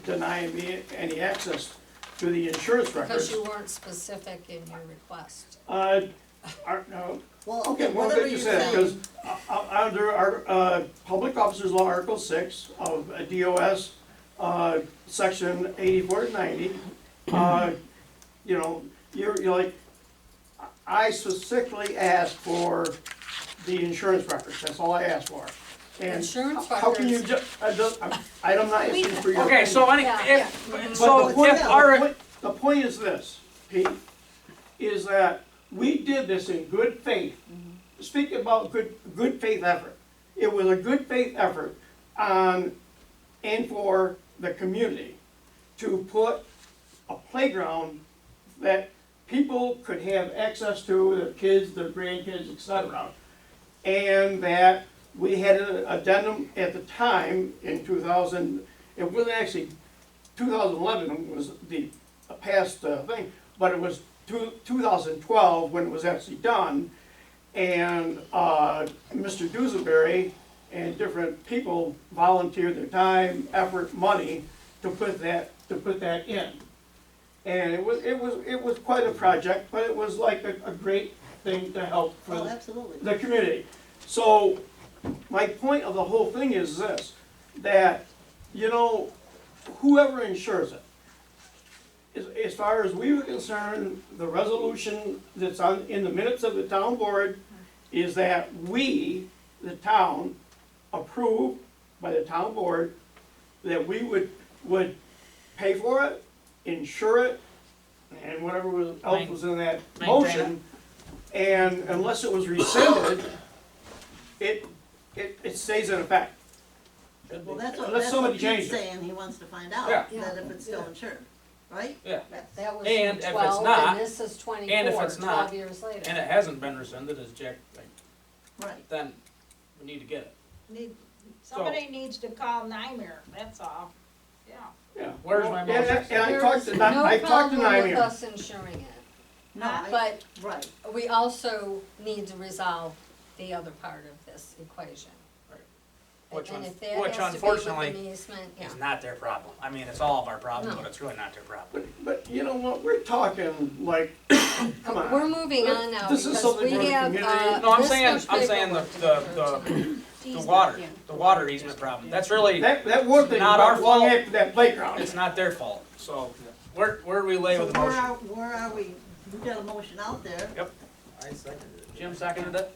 S13: denying me any access to the insurance records.
S5: Because you weren't specific in your request.
S13: No.
S11: Well,
S13: Okay, well,
S11: whatever
S13: good
S11: you're
S13: you said,
S11: saying,
S13: because under our Public Officers Law, Article 6 of DOS, Section 84 to 90, you know, you're like, I specifically asked for the insurance records, that's all I asked for. And
S5: Insurance
S13: how can you
S5: records.
S13: I'm not asking for your.
S2: okay, so
S5: Yeah.
S2: if, so
S13: But the point-
S2: if our,
S13: the point is this, Pete, is that we did this in good faith. Speaking about good faith effort. It was a good faith effort on, and for the community to put a playground that people could have access to, their kids, their grandkids, etc. And that we had an addendum at the time in 2000, it wasn't actually, 2011 was the past thing, but it was 2012 when it was actually done. And Mr. Dusenberry and different people volunteered their time, effort, money to put that in. And it was quite a project, but it was like a great thing to help for
S11: oh, absolutely.
S13: the community. So my point of the whole thing is this, that, you know, whoever insures it, as far as we were concerned, the resolution that's in the minutes of the town board is that we, the town, approved by the town board that we would pay for it, insure it, and whatever else was in that
S2: Maintain
S13: motion. And unless it was rescinded, it stays in effect.
S11: Well, that's
S13: Unless
S11: what
S13: somebody
S11: Pete's
S13: changed it.
S11: saying, he wants to find out,
S2: Yeah.
S11: that if it's still insured, right?
S2: yeah,
S5: That was
S2: And if it's
S5: 12,
S2: not-
S5: and this is 24,
S2: and if it's not,
S5: 12 years later.
S2: and it hasn't been rescinded, as Jack, like,
S11: Right.
S2: then we need to get it.
S8: Somebody needs to call Nymer, that's all, yeah.
S13: Yeah.
S2: Where's my
S13: And
S2: motion?
S13: I
S5: There
S13: talked
S5: is
S13: to,
S5: no
S13: I talked to
S5: problem with
S13: Nymer.
S5: us insuring it,
S11: No,
S5: but
S11: right.
S5: we also need to resolve the other part of this equation.
S2: Which
S5: And
S2: one-
S5: if that
S2: which
S5: has to be with
S2: unfortunately
S5: an easement, yeah.
S2: It's not their problem. I mean, it's all of our problem,
S5: No.
S2: but it's really not their problem.
S13: But you know what, we're talking like, come on.
S5: We're moving on now
S13: This is
S5: because
S13: something
S5: we
S13: for the
S5: have,
S13: community.
S2: No, I'm
S5: this
S2: saying,
S5: much
S2: I'm saying
S5: paperwork to
S2: the
S5: go through.
S2: the water easement problem. That's really,
S13: That one thing,
S2: Not our
S13: about long
S2: fault.
S13: after that playground.
S2: it's not their fault. So where do we lay
S11: So
S2: with the
S11: where
S2: motion?
S11: are we? We got a motion out there.
S2: I seconded it. Jim seconded it?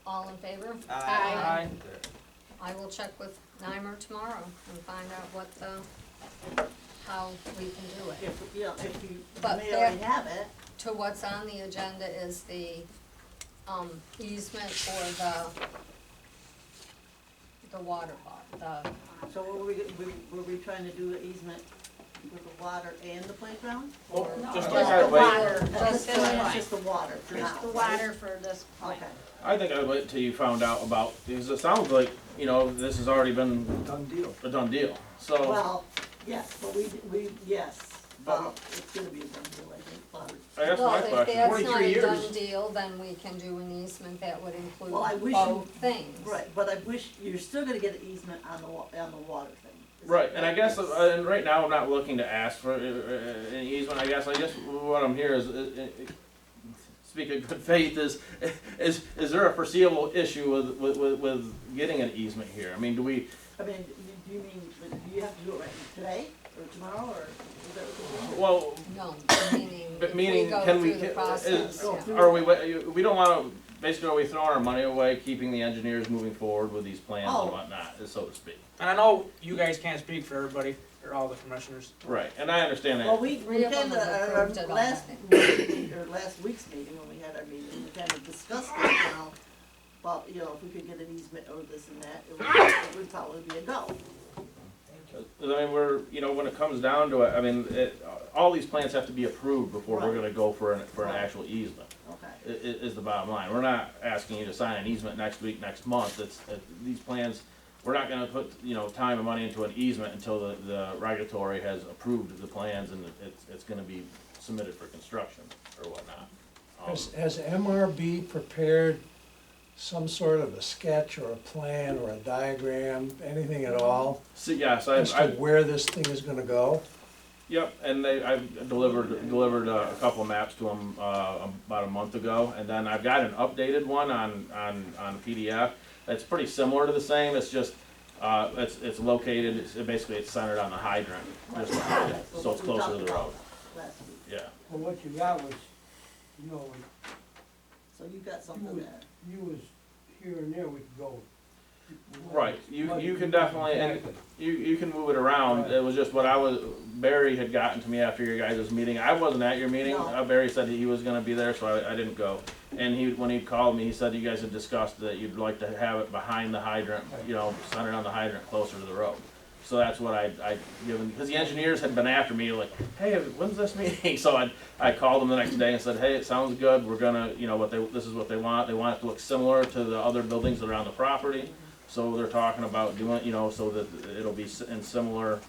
S5: All in favor?
S2: Aye.
S5: I will check with Nymer tomorrow and find out what how we can do it.
S11: If, you know, if you
S5: But
S11: may already have it,
S5: To what's on the agenda is the, easement for the water part,
S11: so were we trying to do an easement with the water and the playground?
S2: Oh,
S11: Or-
S2: just
S8: Just
S2: the
S8: the
S2: right-of-way.
S8: water,
S11: At
S8: just
S11: this
S8: the
S11: point, it's
S8: water,
S11: just the water for now,
S8: just the
S11: right?
S8: water for this point.
S11: Okay.
S1: I think I'd wait till you found out about, because it sounds like, you know, this has already been
S12: Done deal.
S1: a done deal, so.
S11: Well, yes, but yes, it's gonna be a done deal, I think, but.
S1: I guess
S5: well,
S1: my
S5: if
S1: question,
S5: that's not
S13: 23
S5: a done
S13: years.
S5: deal, then we can do an easement that would include
S11: Well, I wish
S5: both things.
S11: Right, but I wish, you're still gonna get an easement on the water thing. Is
S1: right,
S11: that
S1: and I guess, and right now, I'm not looking to ask for an easement, I guess what I'm here is, speaking speak in good faith, is there a foreseeable issue with getting an easement here? I mean, do we,
S11: I mean, do you mean, do you have to do it right today, or tomorrow, or is that what you're doing?
S1: well,
S5: No, meaning,
S1: but
S5: if we
S1: meaning,
S5: go
S1: can we,
S5: through the process, yeah.
S1: are we don't wanna, basically, are we throwing our money away, keeping the engineers moving forward with these plans
S11: Oh.
S1: and whatnot, so to speak?
S2: And I know you guys can't speak for everybody, or all the commissioners.
S1: Right, and I understand
S11: Well,
S1: that,
S11: we
S5: Three of them
S11: kinda,
S5: have
S11: our
S5: approved it
S11: last,
S5: already.
S11: or last week's meeting, when we had our meeting, we kind of discussed it, you know, about, you know, if we could get an easement or this and that, it would probably be a go.
S1: I mean, when it comes down to it, I mean, all these plans have to be approved before we're
S11: Right.
S1: gonna go for an
S11: Right.
S1: actual easement.
S11: Okay.
S1: Is the bottom line. We're not asking you to sign an easement next week, next month. These plans, we're not gonna put, time and money into an easement until the regulatory has approved the plans and it's gonna be submitted for construction or whatnot.
S4: Has MRB prepared some sort of a sketch or a plan or a diagram, anything at all,
S1: So, yes,
S4: as to where this thing is gonna go?
S1: Yep, and I've delivered a couple of maps to them, about a month ago, and then I've got an updated one on PDF. It's pretty similar to the same, it's just, it's located, basically it's centered on the hydrant, just behind it, so it's closer to the road,
S11: Last week,
S1: yeah.
S12: Well, what you got was,
S11: so you got something there.
S12: you was here and there, we could go.
S1: Right, you can definitely, and you can move it around, it was just Barry had gotten to me after your guys' meeting, I wasn't at your meeting,
S11: No.
S1: Barry said he was gonna be there, so I didn't go. And when he called me, he said you guys had discussed that you'd like to have it behind the hydrant, centered on the hydrant closer to the road. So that's what I given, because the engineers had been after me, like, hey, when's this meeting? So I called them the next day and said, hey, it sounds good, we're gonna, this is what they want it to look similar to the other buildings that are on the property. So they're talking about doing, so that it'll be in similar,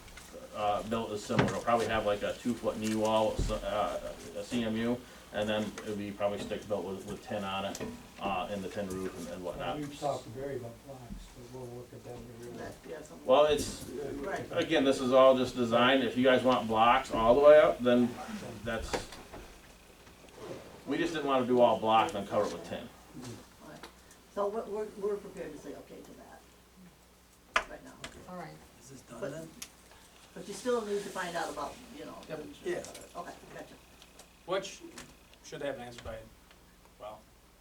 S1: built as similar, it'll probably have like a 2-foot knee wall, a CMU, and then it'll be probably stick built with tin on it, and the tin roof and whatnot.
S12: We've talked to Barry about blocks, but we'll look at that later.
S11: That, yeah, something.
S1: Well, it's,
S11: Right.
S1: again, this is all just designed, if you guys want blocks all the way up, then that's, we just didn't wanna do all block and cover it with tin.
S11: Right. So we're prepared to say okay to that, right now.
S5: All right,
S7: Is this done
S11: But-
S7: then?
S11: But you still need to find out about,
S2: Yep.
S7: Yeah.
S11: Okay, gotcha.
S2: Which should have an answer by, well,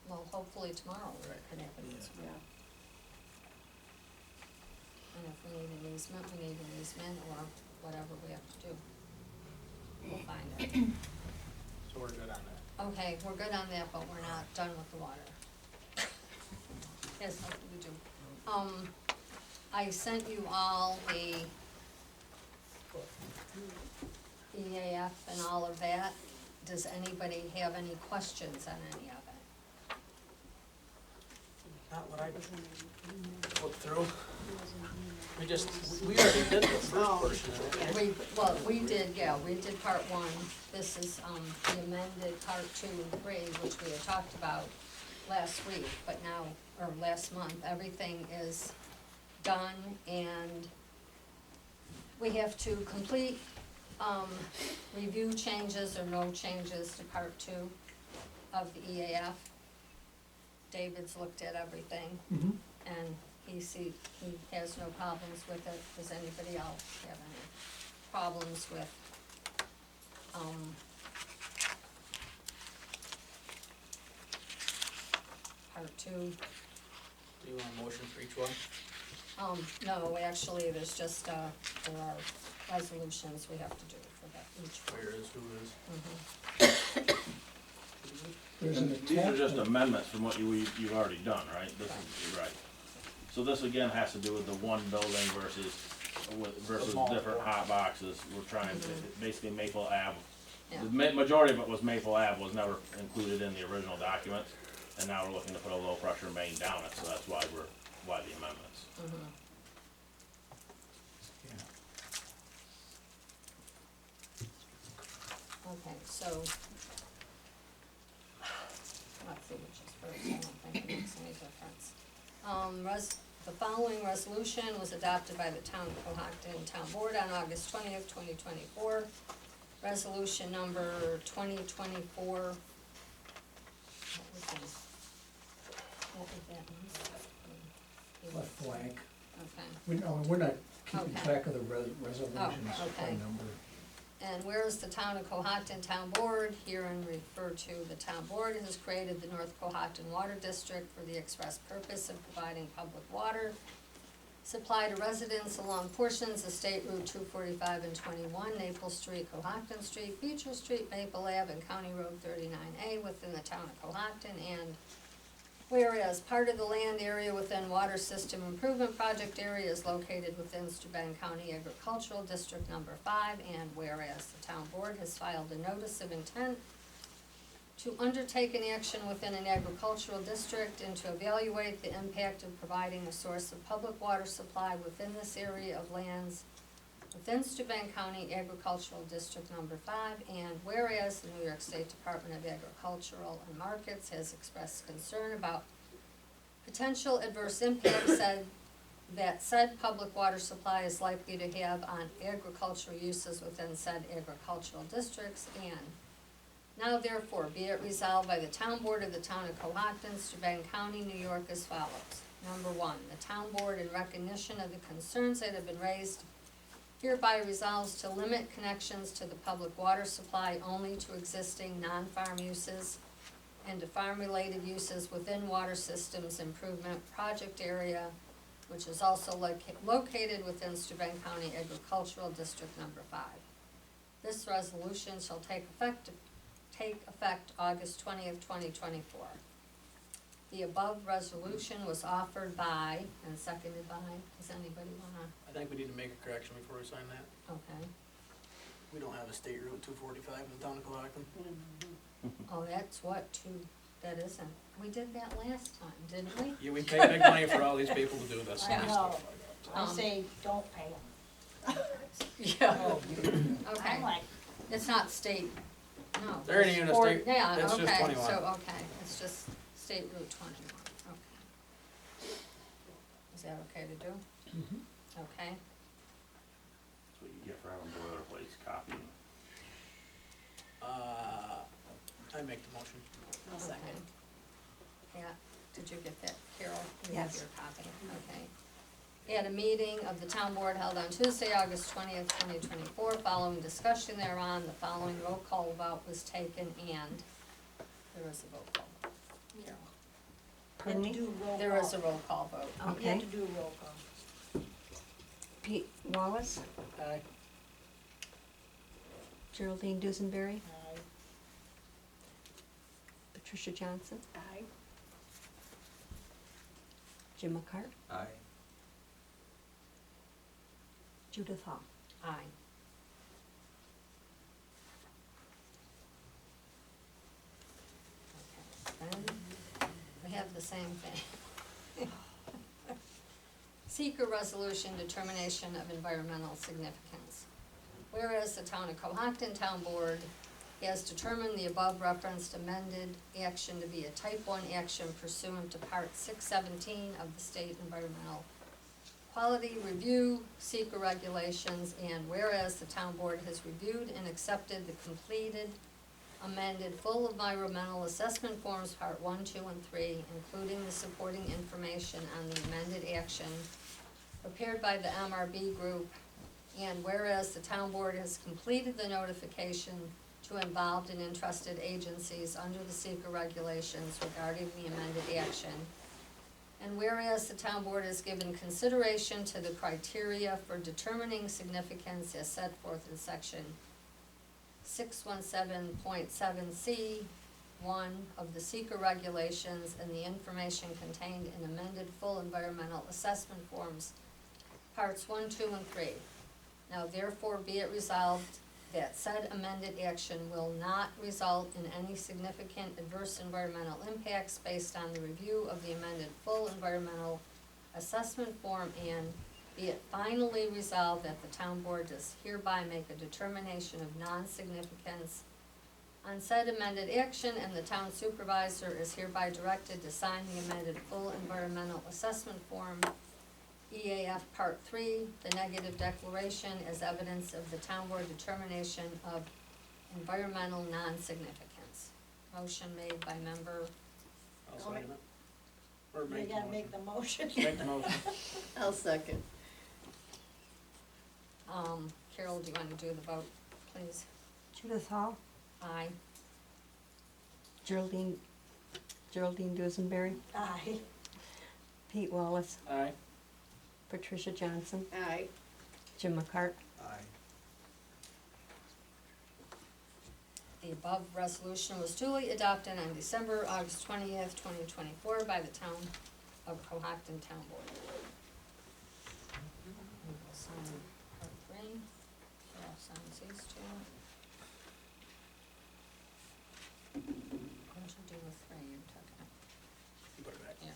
S5: well, hopefully tomorrow we can have an
S7: Yeah.
S5: answer. And if we need an easement, we need an easement, or whatever we have to do. We'll find it.
S2: so we're good on that.
S5: Okay, we're good on that, but we're not done with the water. Yes, nothing to do. I sent you all a EAF and all of that. Does anybody have any questions on any of it?
S2: Not what I looked through. We already did the first portion of it.
S5: We did part one. This is, the amended part 2 and 3, which we had talked about last week, but now, or last month, everything is done, and we have to complete, review changes or no changes to part 2 of the EAF. David's looked at everything,
S4: Mhm.
S5: and he has no problems with it. Does anybody else have any problems with, part 2?
S2: Do you want a motion for each one?
S5: No, actually, there's just, there are resolutions we have to do for that, each one.
S2: Where is, who is?
S5: Mhm.
S4: There's an
S1: These are just
S4: attachment.
S1: amendments from what you've already done, right? This is, right. So this again has to do with the one building versus
S2: small
S1: different
S2: one.
S1: hot boxes. We're trying to, basically Maple Ave.
S5: Yeah.
S1: The majority of it was Maple Ave, was never included in the original documents. And now we're looking to put a low pressure main down it, so that's why the amendments.
S5: Mhm. Okay, so, let's see which is first, I don't think it makes any difference. The following resolution was adopted by the Town of Cohocton Town Board on August 20th, 2024. Resolution number 2024 What was that one?
S4: Left blank.
S5: Okay.
S4: We're not keeping
S5: Okay.
S4: track of the resolutions by
S5: okay.
S4: number.
S5: And whereas the town of Cohocton Town Board, herein referred to the town board, has created the North Cohocton Water District for the express purpose of providing public water supply to residents along portions of State Route 245 and 21, Naples Street, Cohocton Street, Beecher Street, Maple Ave, and County Road 39A within the town of Cohocton. And whereas part of the land area within Water System Improvement Project area is located within Steuben County Agricultural District Number 5, and whereas the town board has filed a notice of intent to undertake an action within an agricultural district and to evaluate the impact of providing a source of public water supply within this area of lands within Steuben County Agricultural District Number 5, and whereas the New York State Department of Agricultural and Markets has expressed concern about potential adverse impacts that said public water supply is likely to have on agricultural uses within said agricultural districts, and now therefore be it resolved by the town board of the town of Cohocton, Steuben County, New York as follows. Number one, the town board, in recognition of the concerns that have been raised, hereby resolves to limit connections to the public water supply only to existing non-farm uses and to farm-related uses within water systems improvement project area, which is also located within Steuben County Agricultural District Number 5. This resolution shall take effect August 20th, 2024. The above resolution was offered by and seconded by, does anybody wanna,
S2: I think we need to make a correction before we sign that.
S5: okay.
S2: We don't have a state route 245 in the town of Cohocton.
S5: Oh, that's what, that isn't, we did that last time, didn't we?
S2: Yeah, we pay big money for all these people to do this.
S5: Yeah.
S8: No, I
S5: Um,
S8: say, don't pay them.
S5: Yeah. Okay,
S8: I'm like,
S5: it's not state, no.
S2: There ain't even a
S5: Or-
S2: state-
S5: Yeah,
S2: it's just
S5: okay,
S2: 21.
S5: so, okay, it's just State Route 21, okay. Is that okay to do? Okay,
S1: That's what you get for having boilerplates copied.
S2: I make the motion.
S7: I'll
S5: okay.
S7: second.
S5: Yeah, did you get that, Carol? You have
S9: Yes.
S5: your copy, okay. At a meeting of the town board held on Tuesday, August 20th, 2024, following discussion thereon, the following roll call vote was taken, and there was a roll call vote. Carol?
S9: Pardon me?
S8: do roll
S5: There
S8: call.
S5: was a roll call vote.
S8: You have
S9: Okay.
S8: to do a roll call.
S9: Pete Wallace,
S2: Aye.
S9: Geraldine Dusenberry,
S8: Aye.
S9: Patricia Johnson,
S8: Aye.
S9: Jim McCart,
S6: Aye.
S9: Judith Hall.
S5: Aye. Okay, then we have the same thing. Seeker resolution determination of environmental significance. Whereas the town of Cohocton Town Board has determined the above referenced amended action to be a type 1 action pursuant to part 617 of the state environmental quality review seeker regulations, and whereas the town board has reviewed and accepted the completed amended full environmental assessment forms part 1, 2, and 3, including the supporting information on the amended action prepared by the MRB group, and whereas the town board has completed the notification to involved and interested agencies under the seeker regulations regarding the amended action, and whereas the town board has given consideration to the criteria for determining significance as set forth in section 617.7C 1 of the seeker regulations and the information contained in amended full environmental assessment forms, parts 1, 2, and 3. Now therefore be it resolved that said amended action will not result in any significant adverse environmental impacts based on the review of the amended full environmental assessment form, and be it finally resolved that the town board does hereby make a determination of non-significance on said amended action, and the town supervisor is hereby directed to sign the amended full environmental assessment form, EAF Part 3, the negative declaration as evidence of the town board determination of environmental non-significance. Motion made by member
S2: I'll second it. Or
S8: You
S2: make the
S8: gotta
S2: motion.
S8: make the motion.
S2: Make the motion.
S6: I'll second.
S5: Carol, do you wanna do the vote, please?
S9: Judith Hall,
S5: Aye.
S9: Geraldine Dusenberry,
S8: Aye.
S9: Pete Wallace,
S2: Aye.
S9: Patricia Johnson,
S3: Aye.
S9: Jim McCart.
S12: Aye.
S5: The above resolution was duly adopted on August 20th, 2024 by the town of Cohocton Town Board. We will sign part 3. Carol signs these two. What did you do with 3? You took it.
S2: Put it back.
S5: Yeah.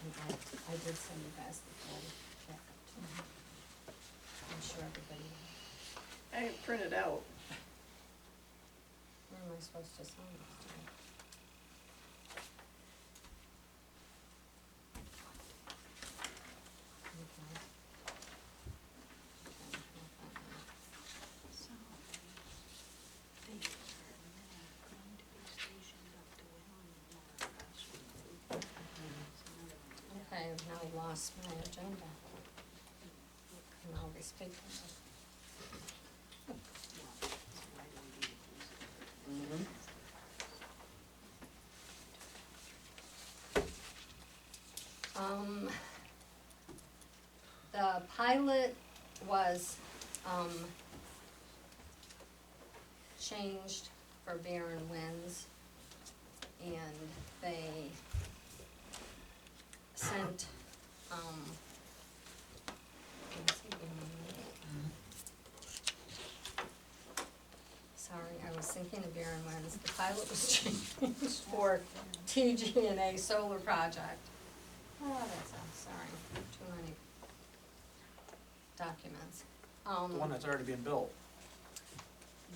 S5: And I did send you guys the full packet too. I'm sure everybody,
S7: I didn't print it out.
S5: where am I supposed to sign this today? Okay. Okay, no problem.
S7: So, they are not going to be stationed up to
S5: Okay, I've now lost my agenda. And I'll be speaking. The pilot was, changed for Barren Winds, and they sent, sorry, I was thinking of Barren Winds, the pilot was changed for TG&A solar project. Oh, sorry, too many documents.
S2: The one that's already been built.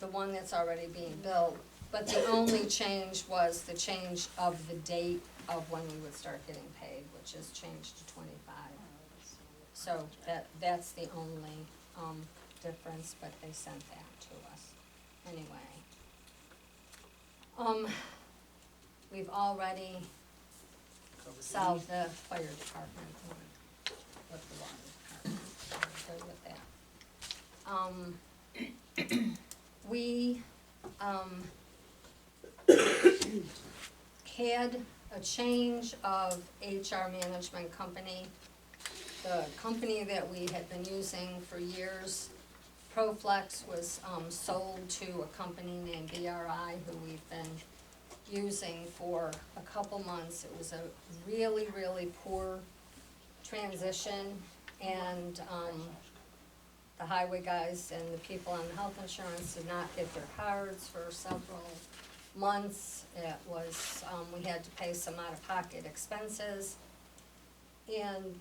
S5: The one that's already being built, but the only change was the change of the date of when we would start getting paid, which is changed to 25. So that's the only, difference, but they sent that to us anyway. We've already solved the fire department with the water department, we're good with that. We, had a change of HR management company. The company that we had been using for years, Proflex, was, sold to a company named BRI, who we've been using for a couple months. It was a really, really poor transition, and, the highway guys and the people on health insurance did not get their cards for several months. It was, we had to pay some out-of-pocket expenses. And,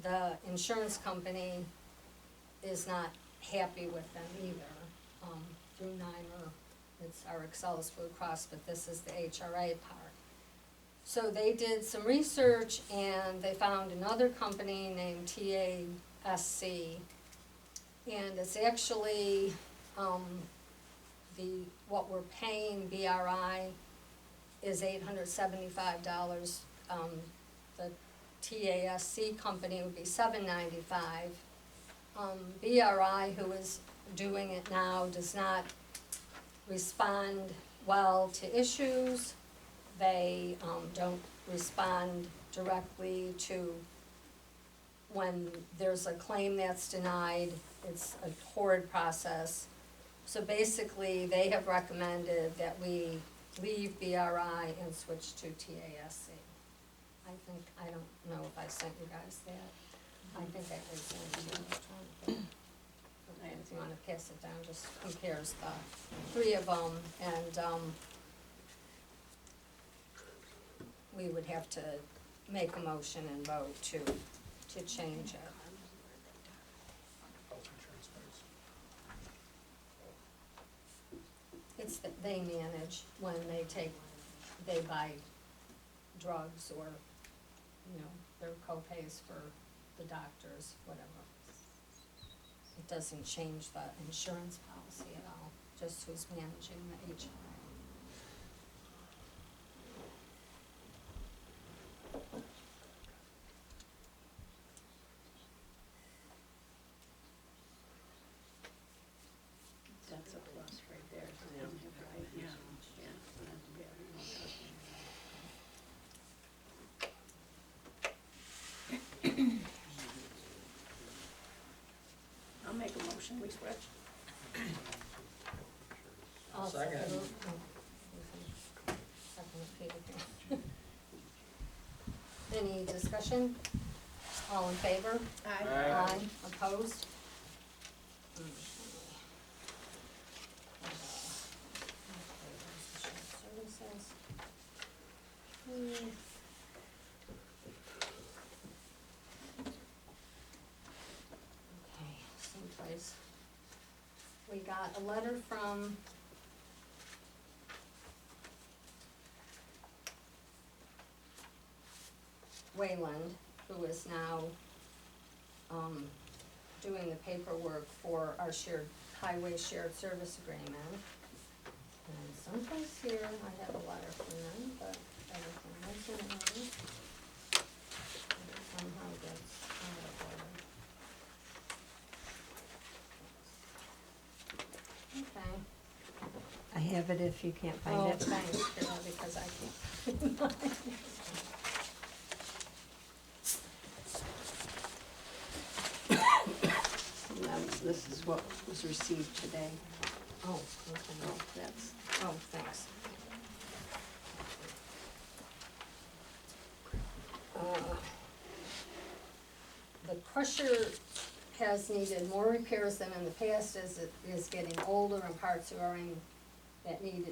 S5: the insurance company is not happy with them either. Through NYMER, it's our Excellus Blue Cross, but this is the HRA part. So they did some research and they found another company named TASC. And it's actually, what we're paying BRI is $875. The TASC company would be $795. BRI, who is doing it now, does not respond well to issues. They don't respond directly to when there's a claim that's denied. It's a horrid process. So basically, they have recommended that we leave BRI and switch to TASC. I don't know if I sent you guys that. I think I did send it to you electronically. If you wanna pass it down, just compares the three of them, and, we would have to make a motion and vote to change it.
S2: Health insurance pays.
S5: It's that they manage when they buy drugs or, their co-pays for the doctors, whatever. It doesn't change the insurance policy at all, just who's managing the HRA.
S3: That's a plus right there. So they don't have to write
S7: Yeah.
S3: Yeah. Not too bad. We won't touch it. I'll make a motion, we switch.
S5: I'll
S2: Second.
S5: second it. Oh, okay. Second it, Peter. Any discussion? All in favor?
S3: Aye.
S2: Aye.
S5: Opposed? Okay, services. Okay, someplace. We got a letter from Wayland, who is now, doing the paperwork for our highway shared service agreement. And someplace here, I have a letter from them, but everything else in order. And it somehow gets out of order. Okay.
S9: I have it if you can't find
S5: Oh,
S9: it.
S5: thanks, Carol, because I can't.
S3: This is what was received today.
S5: Oh, okay.
S3: Oh, that's,
S5: Oh, thanks. The crusher has needed more repairs than in the past as it is getting older and parts are that need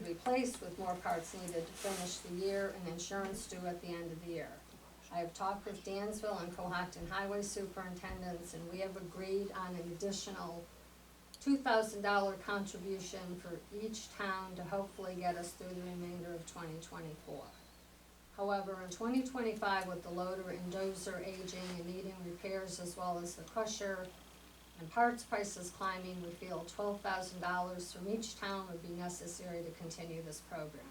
S5: replaced with more parts needed to finish the year and insurance due at the end of the year. I have talked with Dansville and Cohocton highway superintendents and we have agreed on an additional $2,000 contribution for each town to hopefully get us through the remainder of 2024. However, in 2025, with the loader and dozer aging and needing repairs as well as the crusher and parts prices climbing, we feel $12,000 from each town would be necessary to continue this program.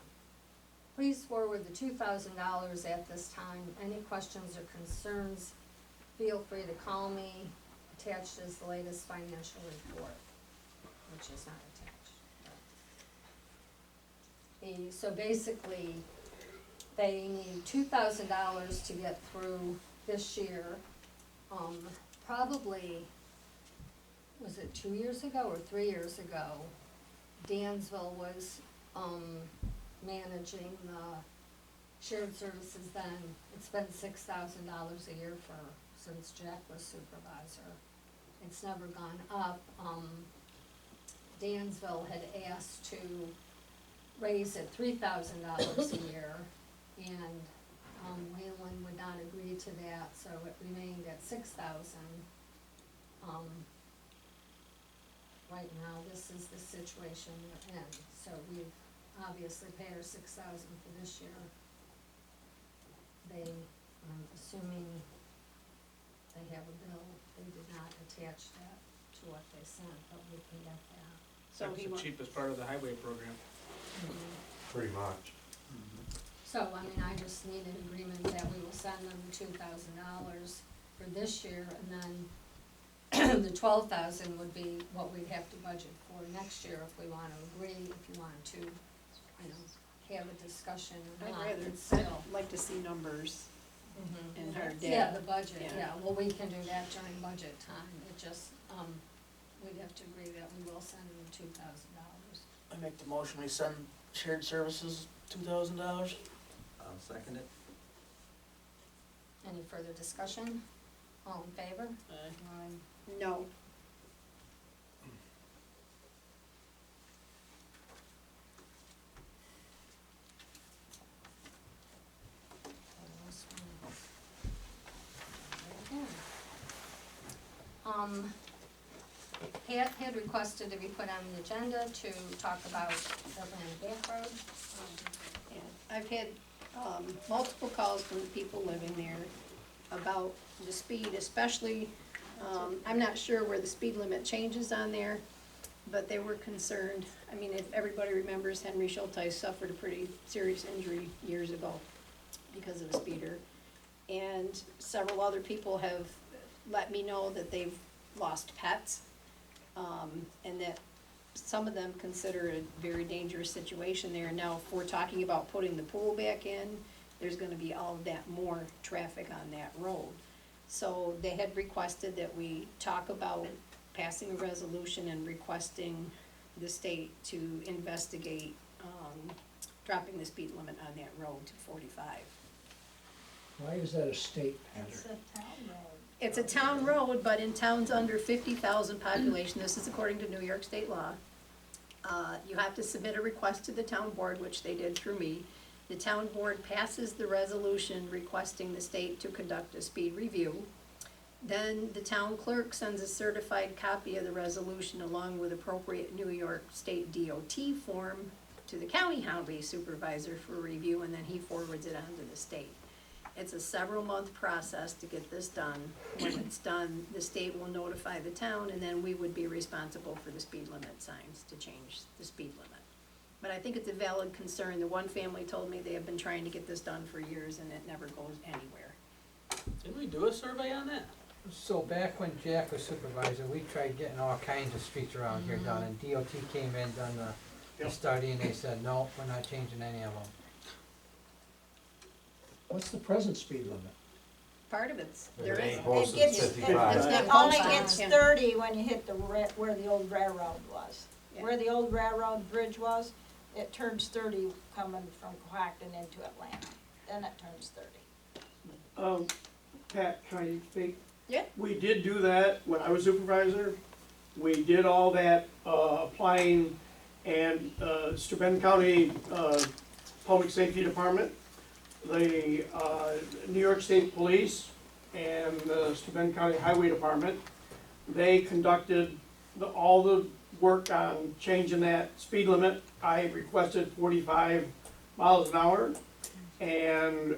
S5: Please forward the $2,000 at this time. Any questions or concerns, feel free to call me. Attached is the latest financial report, which is not attached. So basically, they need $2,000 to get through this year. Probably, was it 2 years ago or 3 years ago, Dansville was, managing the shared services then. It's been $6,000 a year since Jack was supervisor. It's never gone up. Dansville had asked to raise it $3,000 a year, and Wayland would not agree to that, so it remained at $6,000. Right now, this is the situation we're in, so we've obviously paid her $6,000 for this year. I'm assuming they have a bill, they did not attach that to what they sent, but we can get that.
S3: so
S2: That's
S3: he
S2: the
S3: wants,
S2: cheapest part of the highway program.
S14: Pretty much.
S5: So, I mean, I just need an agreement that we will send them the $2,000 for this year, and then the $12,000 would be what we'd have to budget for next year if we wanna agree, if you wanted to, have a discussion or not, it's still.
S3: I'd like to see numbers
S5: Mhm.
S3: in her
S5: Yeah,
S3: data.
S5: the budget,
S3: Yeah.
S5: yeah, well, we can do that during budget time, it just, we'd have to agree that we will send them $2,000.
S15: I make the motion, we send shared services $2,000.
S14: I'll second it.
S5: Any further discussion? All in favor? Aye.
S3: No,
S5: Pat had requested to be put on the agenda to talk about Atlantic Back Road.
S3: yeah, I've had, multiple calls from the people living there. about the speed, especially, I'm not sure where the speed limit changes on there, but they were concerned. I mean, if everybody remembers, Henry Schulteis suffered a pretty serious injury years ago because of a speeder. And several other people have let me know that they've lost pets, and that some of them consider it a very dangerous situation there. Now, if we're talking about putting the pool back in, there's gonna be all of that more traffic on that road. So they had requested that we talk about passing a resolution and requesting the state to investigate, dropping the speed limit on that road to 45.
S4: Why is that a state
S8: It's
S4: matter?
S8: a town road.
S3: It's a town road, but in towns under 50,000 population, this is according to New York state law, you have to submit a request to the town board, which they did through me. The town board passes the resolution requesting the state to conduct a speed review. Then the town clerk sends a certified copy of the resolution along with appropriate New York State DOT form to the county highway supervisor for review, and then he forwards it on to the state. It's a several-month process to get this done. When it's done, the state will notify the town, and then we would be responsible for the speed limit signs to change the speed limit. But I think it's a valid concern. The one family told me they have been trying to get this done for years, and it never goes anywhere.
S2: Didn't we do a survey on that?
S16: So back when Jack was supervisor, we tried getting all kinds of streets around here done, and DOT came in, done the study, and they said, no, we're not changing any of them.
S4: What's the present speed limit?
S3: Part of it's,
S14: It
S3: there is.
S14: ain't posted
S8: It gets-
S14: 55.
S3: It's not
S8: It only
S3: posted.
S8: gets
S3: Yeah.
S8: 30 when you hit where the old railroad was.
S3: Yeah.
S8: Where the old railroad bridge was, it turns 30 coming from Cohocton into Atlanta. Then it turns 30.
S13: Pat, can I speak?
S3: Yeah.
S13: We did do that when I was supervisor. We did all that, applying, and, Steuben County, Public Safety Department, the, New York State Police, and the Steuben County Highway Department, they conducted all the work on changing that speed limit. I requested 45 miles an hour, and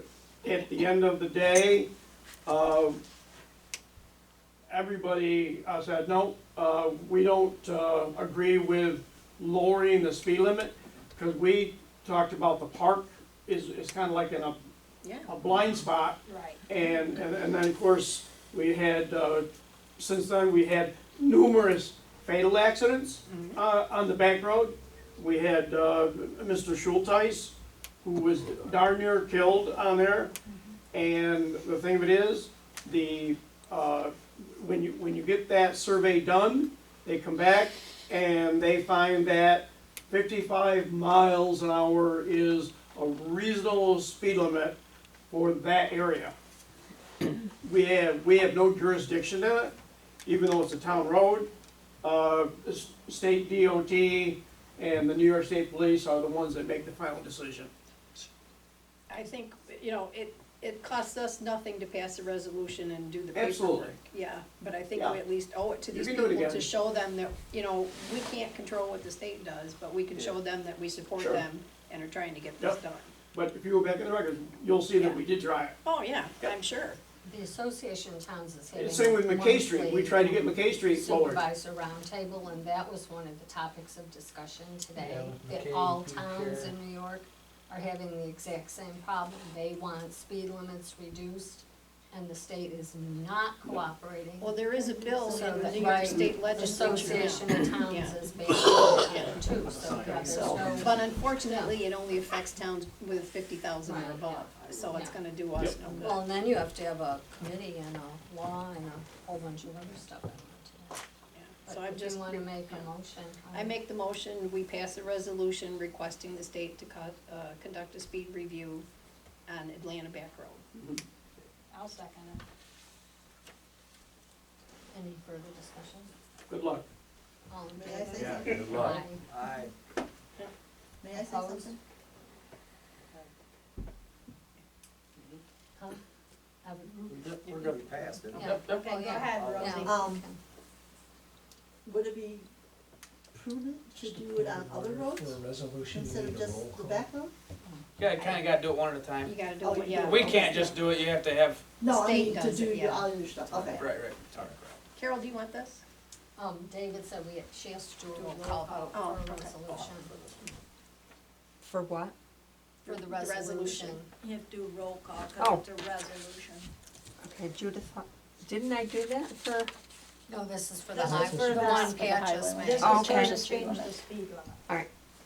S13: at the end of the day, everybody said, no, we don't agree with lowering the speed limit, because we talked about the park is kind of like in
S3: Yeah.
S13: a blind spot.
S8: Right.
S13: And then, of course, we had, since then, we had numerous fatal accidents on the back road. We had Mr. Schulteis, who was darn near killed on there. And the thing of it is, when you get that survey done, they come back and they find that 55 miles an hour is a reasonable speed limit for that area. We have no jurisdiction in it, even though it's a town road. State DOT and the New York State Police are the ones that make the final decision.
S3: I think, it costs us nothing to pass a resolution and do the
S13: Absolutely.
S3: paperwork. Yeah, but I think
S13: Yeah.
S3: we at least owe it to
S13: You
S3: these
S13: can do it
S3: people
S13: again.
S3: to show them that, we can't control what the state does, but we can show them that we support
S13: Sure.
S3: them and are trying to get this
S13: Yep.
S3: done.
S13: But if you go back in the records, you'll see that
S3: Yeah.
S13: we did try it.
S3: Oh, yeah, I'm sure.
S5: The Association of Towns is having.
S13: Same with
S5: a
S13: McKay Street, we
S5: monthly
S13: tried to get McKay Street lowered.
S5: Supervisor roundtable, and that was one of the topics of discussion today.
S16: Yeah, with
S5: That
S16: McKay,
S5: all
S16: Pete
S5: towns
S16: Chair.
S5: in New York are having the exact same problem. They want speed limits reduced, and the state is not cooperating.
S3: Well, there is a bill
S5: So
S3: in the
S5: that,
S3: New York
S5: right,
S3: State legislature
S5: Association
S3: now.
S5: of Towns
S3: Yeah.
S5: is banning that too, so there's
S3: So,
S5: no.
S3: but unfortunately, it only affects towns with 50,000 or
S5: Right,
S3: above, so it's
S5: yeah.
S3: gonna do us no good.
S5: Well, and then you have to have a committee and a law and a whole bunch of other stuff in it.
S3: Yeah. So I'm
S5: But if
S3: just.
S5: you wanna make a motion.
S3: I make the motion, we pass a resolution requesting the state to conduct a speed review on Atlanta Back Road.
S8: I'll second it.
S5: Any further discussion?
S13: Good luck.
S5: All in
S11: May
S5: favor?
S11: I say
S14: Yeah,
S11: something?
S14: good luck.
S5: Aye.
S15: Aye.
S11: May I say
S5: Opposed?
S11: something?
S5: Huh?
S14: We're gonna be past it.
S5: Yeah.
S8: Okay,
S5: Oh,
S8: go
S5: yeah.
S8: ahead,
S5: Yeah.
S8: Rosie.
S11: Um, Would it be prudent to do it on other roads
S4: For a resolution,
S11: instead
S4: we
S11: of
S4: need a
S11: just
S4: roll
S11: the
S4: call.
S11: back road?
S2: Yeah, you kinda gotta do it one at a time.
S3: You gotta do
S11: Oh,
S3: it,
S11: you
S3: yeah.
S11: do.
S2: We can't just do it, you have to have,
S11: No, I
S3: State
S11: mean, to
S3: does
S11: do
S3: it, yeah.
S11: all your stuff, okay.
S2: right.
S3: Carol, do you want this?
S5: David said she has to do a
S3: Do a
S5: roll
S3: roll
S5: call
S3: call.
S5: vote
S3: Oh,
S5: for a
S3: okay.
S5: resolution,
S9: For what?
S5: for the
S3: The resolution.
S5: resolution.
S7: You have to do a roll call,
S9: Oh.
S7: cause it's a resolution.
S9: Okay, Judith, didn't I do that for,
S5: No, this is for the
S11: This is
S5: high,
S11: for
S5: the
S11: the
S5: one
S11: highway.
S5: Pat just
S7: This
S5: made.
S7: is
S9: Oh, okay.
S7: to change the speed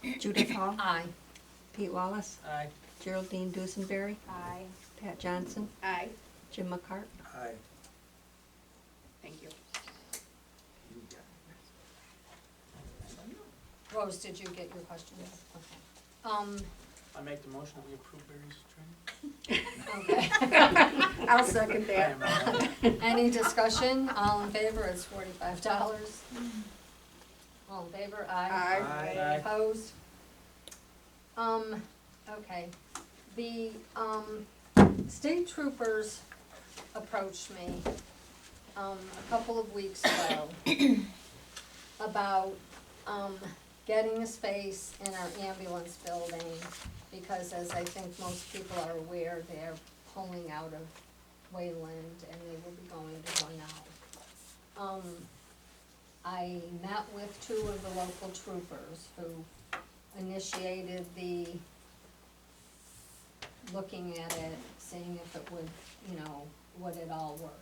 S7: limit.
S9: Judith Hall,
S5: Aye.
S9: Pete Wallace,
S2: Aye.
S9: Geraldine Dusenberry,
S7: Aye.
S9: Pat Johnson,
S3: Aye,
S9: Jim McCart.
S14: Aye.
S3: thank you.
S5: Rose, did you get your question? Okay.
S2: I make the motion that we approve Barry's training.
S5: Okay.
S3: I'll second
S2: I am,
S5: Any discussion? All in favor, it's $45. All in favor, aye.
S2: Aye.
S5: Opposed? Okay, the, state troopers approached me, a couple of weeks ago about, getting a space in our ambulance building, because as I think most people are aware, they're pulling out of Wayland and they will be going to Hornell. I met with two of the local troopers who initiated the looking at it, seeing if it would, would it all work.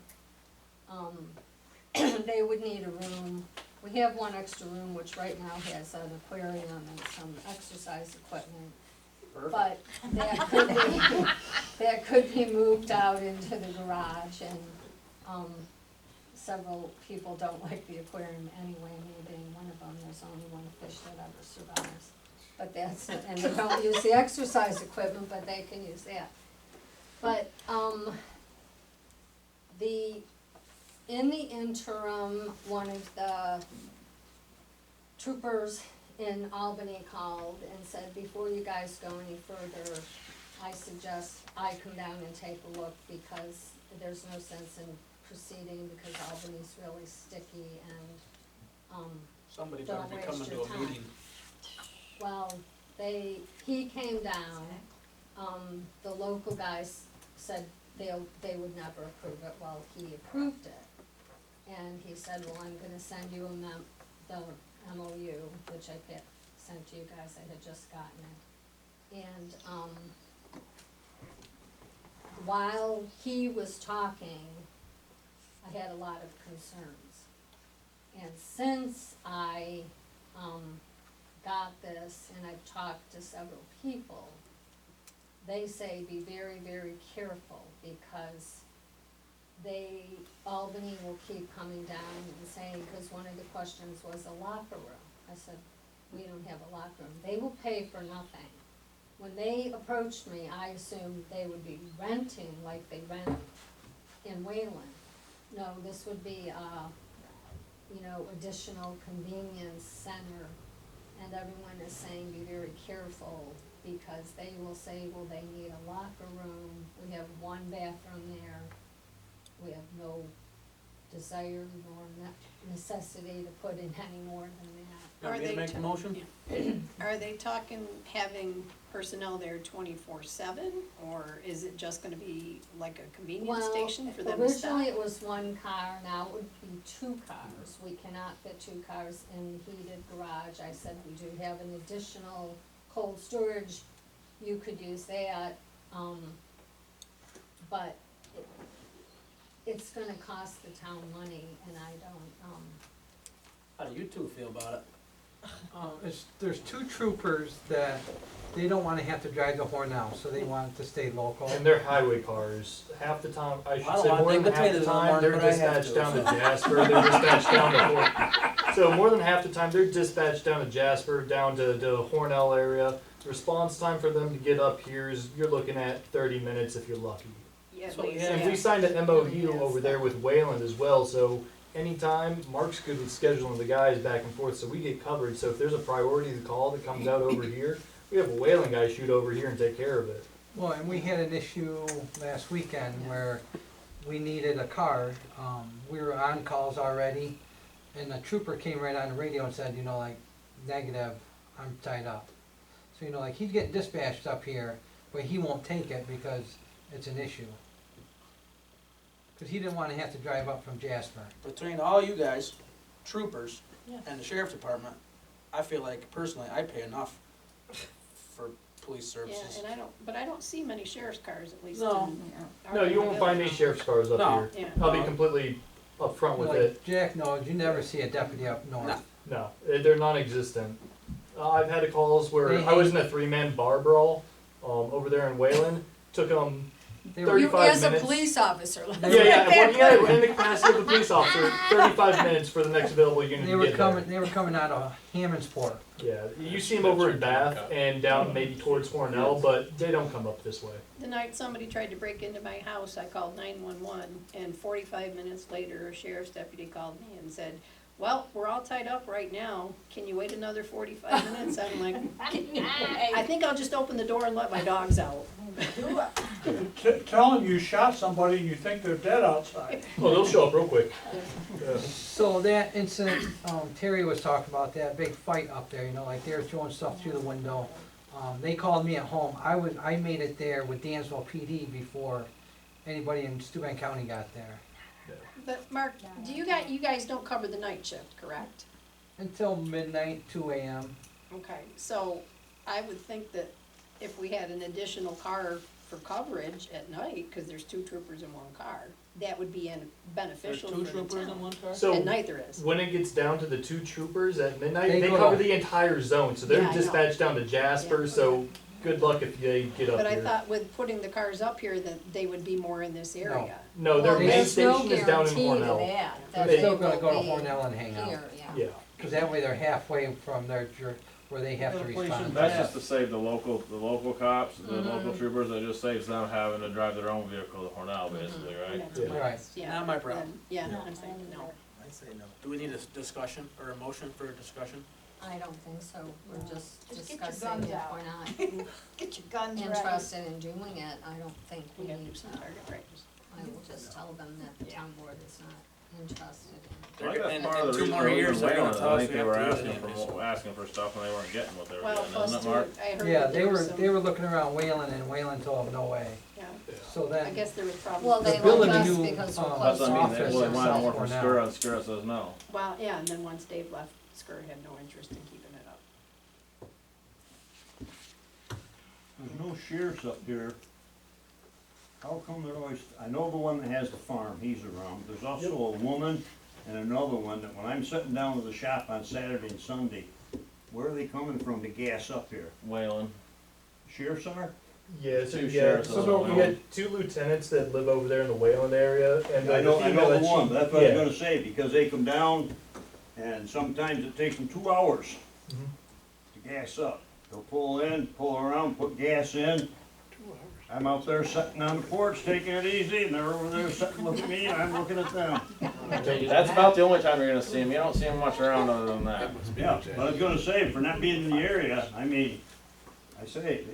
S5: They would need a room. We have one extra room, which right now has an aquarium and some exercise equipment. But that could be moved out into the garage, and, several people don't like the aquarium anyway, me being one of them. There's only one fish that ever survives. But that's, and they don't use the exercise equipment, but they can use that. But, in the interim, one of the troopers in Albany called and said, before you guys go any further, I suggest I come down and take a look, because there's no sense in proceeding, because Albany's really sticky and,
S2: Somebody's
S5: Don't
S2: already
S5: waste
S2: coming to
S5: your
S2: a
S5: time.
S2: meeting.
S5: well, he came down, the local guys said they would never approve it. Well, he approved it. And he said, well, I'm gonna send you the MOU, which I sent to you guys, I had just gotten it. And, while he was talking, I had a lot of concerns. And since I, got this, and I've talked to several people, they say be very, very careful, because Albany will keep coming down and saying, because one of the questions was a locker room. I said, we don't have a locker room. They will pay for nothing. When they approached me, I assumed they would be renting like they rent in Wayland. No, this would be additional convenience center, and everyone is saying be very careful, because they will say, well, they need a locker room, we have one bathroom there, we have no desire nor necessity to put in any more than that.
S2: You want me to make the motion?
S3: Are they talking having personnel there 24/7, or is it just gonna be like a convenience station for them to stop?
S5: Originally it was one car, now it would be two cars. We cannot fit two cars in the heated garage. I said we do have an additional cold storage, you could use that, but it's gonna cost the town money, and I don't,
S2: How do you two feel about it?
S16: There's two troopers that they don't wanna have to drive to Hornell, so they want to stay local.
S17: And they're highway cars. Half the time, I should
S2: I don't
S17: say
S2: wanna
S17: more than
S2: dig
S17: half the
S2: potatoes in the
S17: time,
S2: morning,
S17: they're
S2: but I have
S17: dispatched
S2: to,
S17: down to
S2: so.
S17: Jasper, they're dispatched down to So more than half the time, they're dispatched down to Jasper, down to the Hornell area. Response time for them to get up here is, you're looking at 30 minutes if you're lucky.
S3: Yeah,
S2: So,
S3: least,
S2: yeah.
S17: And we signed an MOU over there with Wayland as well, so anytime, Mark's good with scheduling the guys back and forth, so we get covered. So if there's a priority call that comes out over here, we have a Wayland guy shoot over here and take care of it.
S16: Well, and we had an issue last weekend where we needed a car. We were on calls already, and the trooper came right on the radio and said, negative, I'm tied up. So, he's getting dispatched up here, but he won't take it because it's an issue. Cause he didn't wanna have to drive up from Jasper.
S2: Between all you guys, troopers, and the sheriff's department, I feel like personally, I pay enough for police
S3: Yeah,
S2: services.
S3: and I don't see many sheriff's cars, at least.
S2: No.
S3: in our
S17: No, you won't find any
S3: village.
S17: sheriff's cars up
S2: No.
S17: here.
S3: Yeah.
S17: I'll be completely upfront with
S16: Like
S17: it.
S16: Jack knows, you never see a deputy up north.
S2: No.
S17: No, they're non-existent. I've had calls where
S16: They
S17: I was
S16: hate-
S17: in a three-man bar brawl over there in Wayland. Took them
S16: They were,
S17: 35
S5: You as a
S17: minutes.
S5: police officer.
S17: Yeah, yeah, well, in the capacity of a police officer, 35 minutes for the next available unit
S16: they
S17: to
S16: were
S17: get
S16: coming, they were coming out of Hammondsport.
S17: there. Yeah, you see them over in Bath and down maybe towards Cornell, but they don't come up this way.
S3: The night somebody tried to break into my house, I called 911, and 45 minutes later, a sheriff's deputy called me and said, well, we're all tied up right now, can you wait another 45 minutes? I'm like, I think I'll just open the door and let my dogs out.
S12: Tell them you shot somebody and you think they're dead outside.
S17: Oh, they'll show up real quick. Yeah.
S16: So that incident, Terry was talking about, that big fight up there, you know, like they were throwing stuff through the window. They called me at home, I made it there with Dansville PD before anybody in Steuben County got there.
S3: But Mark, you guys don't cover the night shift, correct?
S16: Until midnight, 2 AM.
S3: Okay, so I would think that if we had an additional car for coverage at night, cause there's 2 troopers in 1 car, that would be
S2: There's
S3: beneficial for
S2: 2
S3: the
S2: troopers in
S3: town.
S2: 1 car?
S17: So
S3: At night there is.
S17: when it gets down to the 2 troopers at midnight,
S16: They
S17: they
S16: go
S17: cover
S16: to-
S17: the entire zone. So they're
S3: Yeah, I know.
S17: dispatched down to Jasper.
S3: Yeah,
S17: So
S3: okay.
S17: good luck if they get up
S3: But I
S17: here.
S3: thought with putting the cars up here, that they would be more in this area.
S17: No, their
S5: Well,
S17: main
S5: there's no
S17: station is down in
S5: guarantee to
S17: Cornell.
S5: that, that
S16: They're
S5: they
S16: still gonna
S5: will
S16: go to
S5: be
S16: Hornell and hang out.
S5: here,
S17: Yeah.
S16: Cause that way they're halfway from their, where they have to
S12: Got a place
S16: respond.
S12: in
S1: That's just to save the local cops, the
S5: Mhm.
S1: local troopers, it just saves them having to drive their own vehicle to Hornell, basically, right?
S3: That's
S17: Yeah.
S3: my-
S16: Right.
S3: Yeah.
S2: Not my problem.
S3: then- Yeah, I'm saying no.
S15: I say no.
S2: Do we need a discussion or a motion for a discussion?
S5: I don't think so, we're just
S8: Just get your
S5: discussing
S8: guns
S5: if
S8: out.
S5: we're not
S8: Get your guns ready.
S5: interested in doing it, I don't think we
S3: We gotta do
S5: need
S3: some
S5: to.
S3: target practice.
S5: I will just tell them that the town board is not interested in.
S1: I think that's
S2: And
S1: part of
S2: in
S1: the
S2: 2
S1: reason
S2: more
S1: they're
S2: years,
S1: even
S2: they're gonna
S1: wailing,
S2: tell
S1: I
S2: us
S1: think
S2: we
S1: they
S2: have
S1: were
S2: to do it
S1: asking
S2: anyways.
S1: asking for stuff and they weren't getting what they were
S3: Well,
S1: getting,
S3: plus
S1: isn't it,
S3: too,
S1: Mark?
S3: I heard
S16: Yeah,
S3: that
S16: they
S3: there
S16: were,
S3: was
S16: they were looking around Wayland and Wayland told them no way.
S3: Yeah,
S16: So
S3: I
S16: then,
S3: guess there was problems.
S5: Well,
S3: with
S5: they
S3: the
S16: building
S5: like
S16: a
S5: us
S16: new,
S5: because we're
S16: uh,
S5: close
S1: That's
S5: to
S1: what I mean,
S16: office
S1: they
S16: in
S1: really wanted
S16: South
S1: more from
S16: Cornell.
S1: Skura, and Skura says no.
S3: Well, yeah, and then once Dave left, Skirt had no interest in keeping it up.
S18: There's no sheriffs up here. How come they're always, I know the one that has the farm, he's around. There's also a woman and another one that when I'm sitting down to the shop on Saturday and Sunday, where are they coming from to gas up here?
S1: Wailing.
S18: Sheriffs are?
S17: Yeah, so
S1: Two
S17: yeah,
S1: sheriffs
S17: so
S1: on
S17: we
S1: Wayland.
S17: got 2 lieutenants that live over there in the Wayland area, and
S18: I know the
S17: female that
S18: one,
S17: she-
S18: but that's what I
S17: yeah.
S18: was gonna say, because they come down and sometimes it takes them 2 hours
S17: Mhm.
S18: to gas up. They'll pull in, pull around, put gas in. I'm out there sitting on the porch, taking it easy, and they're over there sitting looking at me, and I'm looking at them.
S1: That's about the only time you're gonna see them, you don't see them much around other than that.
S18: Yeah, but I was gonna say, for not being in the area, I mean, I say,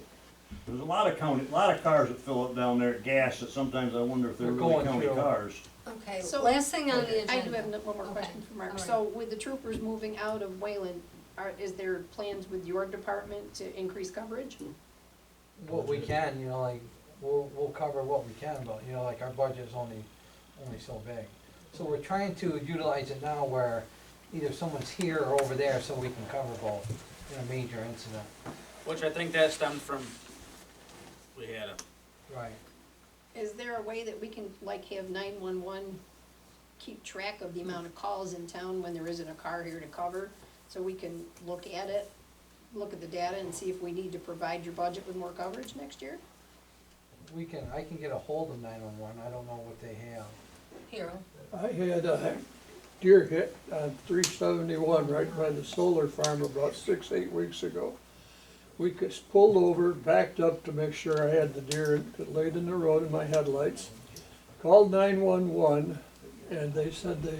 S18: there's a lot of cars that fill up down there at gas that sometimes I wonder if they're
S16: They're
S18: really
S16: going
S18: county
S16: through.
S18: cars.
S5: Okay,
S3: So-
S5: last thing on the agenda.
S3: I do have one more question
S5: Okay,
S3: for Mark.
S5: all right.
S3: So with the troopers moving out of Wayland, is there plans with your department to increase coverage?
S16: what we can, you know, like, we'll cover what we can, but, you know, like, our budget is only so big. So we're trying to utilize it now where either someone's here or over there, so we can cover both in a major incident.
S2: Which I think that stemmed from, we had a,
S16: Right.
S3: Is there a way that we can, like, have 911 keep track of the amount of calls in town when there isn't a car here to cover? So we can look at it, look at the data and see if we need to provide your budget with more coverage next year?
S16: I can get a hold of 911, I don't know what they have.
S5: Hero.
S12: I had a deer hit on 371 right by the solar farm about 6-8 weeks ago. We pulled over, backed up to make sure I had the deer that laid in the road in my headlights. Called 911 and they said they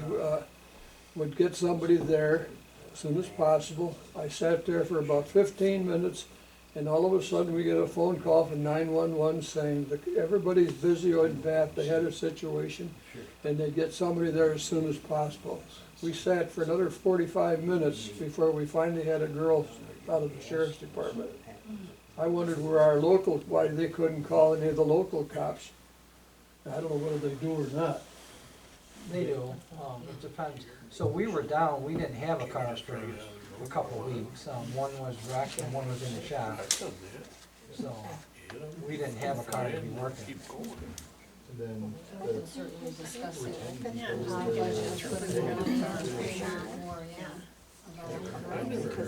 S12: would get somebody there as soon as possible. I sat there for about 15 minutes and all of a sudden we get a phone call from 911 saying that everybody's busy in Bath, they had a situation and they get somebody there as soon as possible. We sat for another 45 minutes before we finally had a girl
S19: out of the sheriff's department. I wondered where our local, why they couldn't call any of the local cops. I don't know whether they do or not.
S16: They do, it depends. So we were down, we didn't have a car for a couple of weeks. One was wrecked and one was in the shop. So we didn't have a car to be working.
S17: And then
S5: We can certainly discuss it.
S3: Yeah.
S5: Our budget for the or, yeah.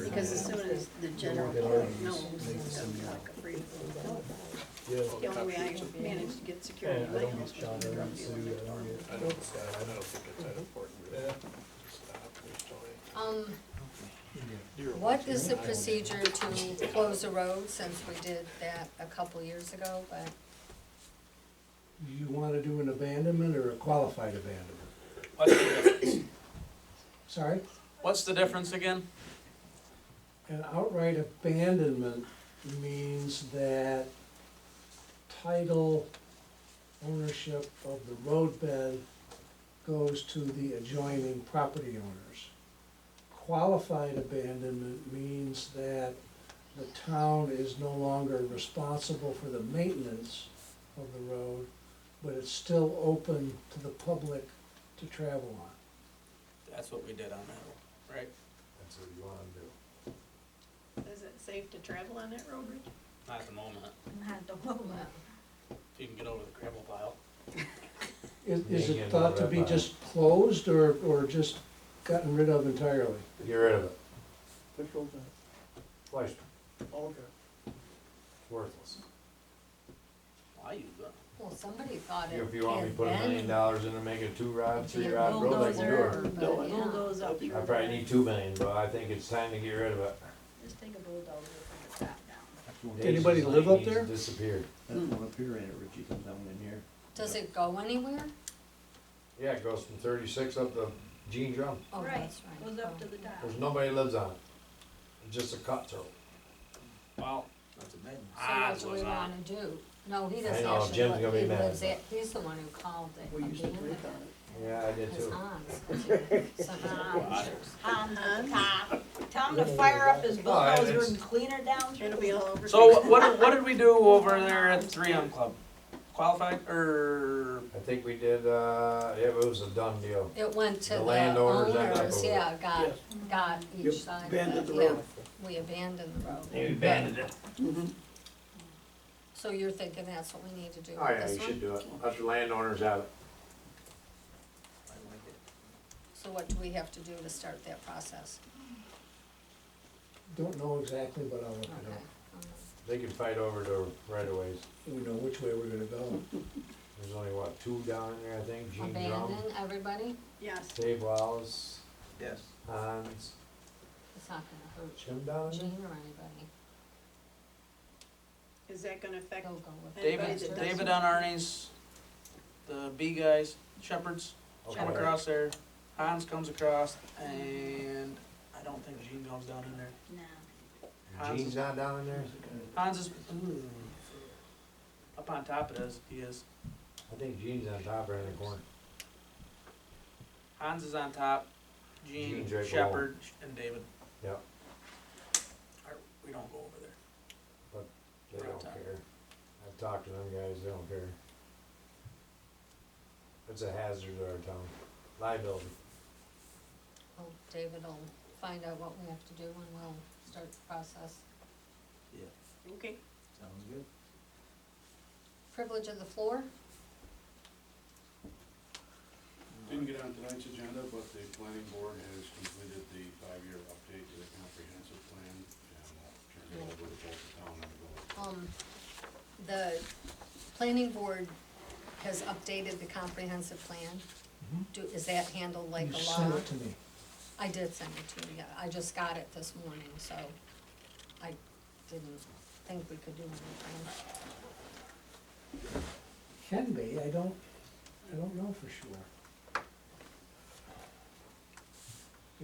S3: Because as soon as the general public knows, it's gonna be like a free for all. The only way I managed to get security in my house was when the drug dealer next door.
S5: What is the procedure to close a road, since we did that a couple years ago, but
S4: You wanna do an abandonment or a qualified abandonment?
S2: What's the difference?
S4: Sorry?
S2: What's the difference again?
S4: An outright abandonment means that title, ownership of the roadbed goes to the adjoining property owners. Qualified abandonment means that the town is no longer responsible for the maintenance of the road, but it's still open to the public to travel on.
S2: That's what we did on that, right?
S17: that's what you wanna do.
S3: Is it safe to travel on that road, Rich?
S2: Not at the moment,
S8: Not the moment.
S2: if you can get over the gravel pile.
S4: Is it thought to be just closed or just gotten rid of entirely?
S17: Get rid of it.
S19: Which road's
S17: Twice,
S19: that? Oh, okay.
S17: worthless.
S2: I use that.
S5: well, somebody thought it
S17: If you want me to
S5: had
S17: put $1 million
S5: been
S17: into make a 2-rod,
S5: be a
S17: 3-rod road, I can do
S5: bulldozer,
S17: it.
S5: but yeah.
S11: Bulldoze up
S17: I
S11: your.
S17: probably need 2 million, but I think it's time to get rid of it.
S8: Just take a bulldozer from the top down.
S4: Anybody live up there?
S17: Disappeared.
S18: That's one up here, ain't it, Richie, comes down in here.
S5: Does it go anywhere?
S17: Yeah, it goes from 36 up to Gene Drum.
S5: Oh,
S8: Right,
S5: that's right.
S8: goes up to the top.
S17: There's nobody lives on it. It's just a cutthroat.
S2: Wow, that's amazing.
S5: So what do we wanna do? No, he doesn't
S17: know,
S5: actually,
S17: Jim's gonna be
S5: he
S17: mad.
S5: lives at, he's the one who called it
S11: We used to
S5: abandoned.
S11: drink on it.
S17: Yeah, I did
S5: His
S17: too.
S5: Hans, sent out pictures.
S8: On the top. Tell him to fire up his bulldozer and clean her down.
S3: It'll be all over.
S2: So what did we do over there at the 3M Club? Qualified, or
S17: I think we did, yeah, it was a done deal.
S5: It went to
S17: The
S5: the
S17: landowners ended up
S5: owners,
S17: over
S5: yeah, got
S19: You
S5: each side.
S19: abandoned the
S5: Yeah,
S19: road.
S5: we abandoned the road.
S17: We abandoned it.
S5: So you're thinking that's what we need to do
S17: Oh,
S5: with
S17: yeah,
S5: this
S17: you
S5: one?
S17: should do it. Let the landowners have it.
S5: So what do we have to do to start that process?
S4: Don't know exactly, but I'll look it
S5: Okay.
S4: up.
S17: They can fight over the right of ways.
S4: We know which way we're gonna go.
S17: There's only, what, 2 down in there, I think? Gene Drum,
S5: Abandon everybody?
S3: Yes.
S17: Dave Wallace,
S18: Yes.
S17: Hans,
S5: It's not gonna hurt
S17: Jim down there?
S5: Gene or anybody.
S3: Is that gonna affect
S5: They'll go with
S3: anybody
S2: David,
S3: that doesn't?
S2: David on Arnie's, the B guys, Shepherds, come
S17: Okay.
S2: across there, Hans comes across, and I don't think Gene goes down in there.
S8: No.
S17: Gene's not down in there?
S2: Hans is, up on top it is, he is.
S17: I think Gene's on top right in the corner.
S2: Hans is on top, Gene,
S17: Gene's right
S2: Shepherd, and David.
S17: Yep.
S2: We don't go over there.
S17: They
S2: Right
S17: don't
S2: top.
S17: care. I've talked to them guys, they don't care. It's a hazard to our town. Liability.
S5: Well, David will find out what we have to do and we'll start the process.
S3: Okay.
S18: Sounds good.
S5: Privilege of the floor?
S10: Didn't get on tonight's agenda, but the planning board has completed the 5-year update to the comprehensive plan, and turned it over to both the town and the village.
S5: The planning board has updated the comprehensive plan. Is that handled like
S4: You
S5: a
S4: sent
S5: law?
S4: it to me.
S5: I did send it to you, yeah, I just got it this morning, so I didn't think we could do anything.
S4: Can be, I don't know for sure.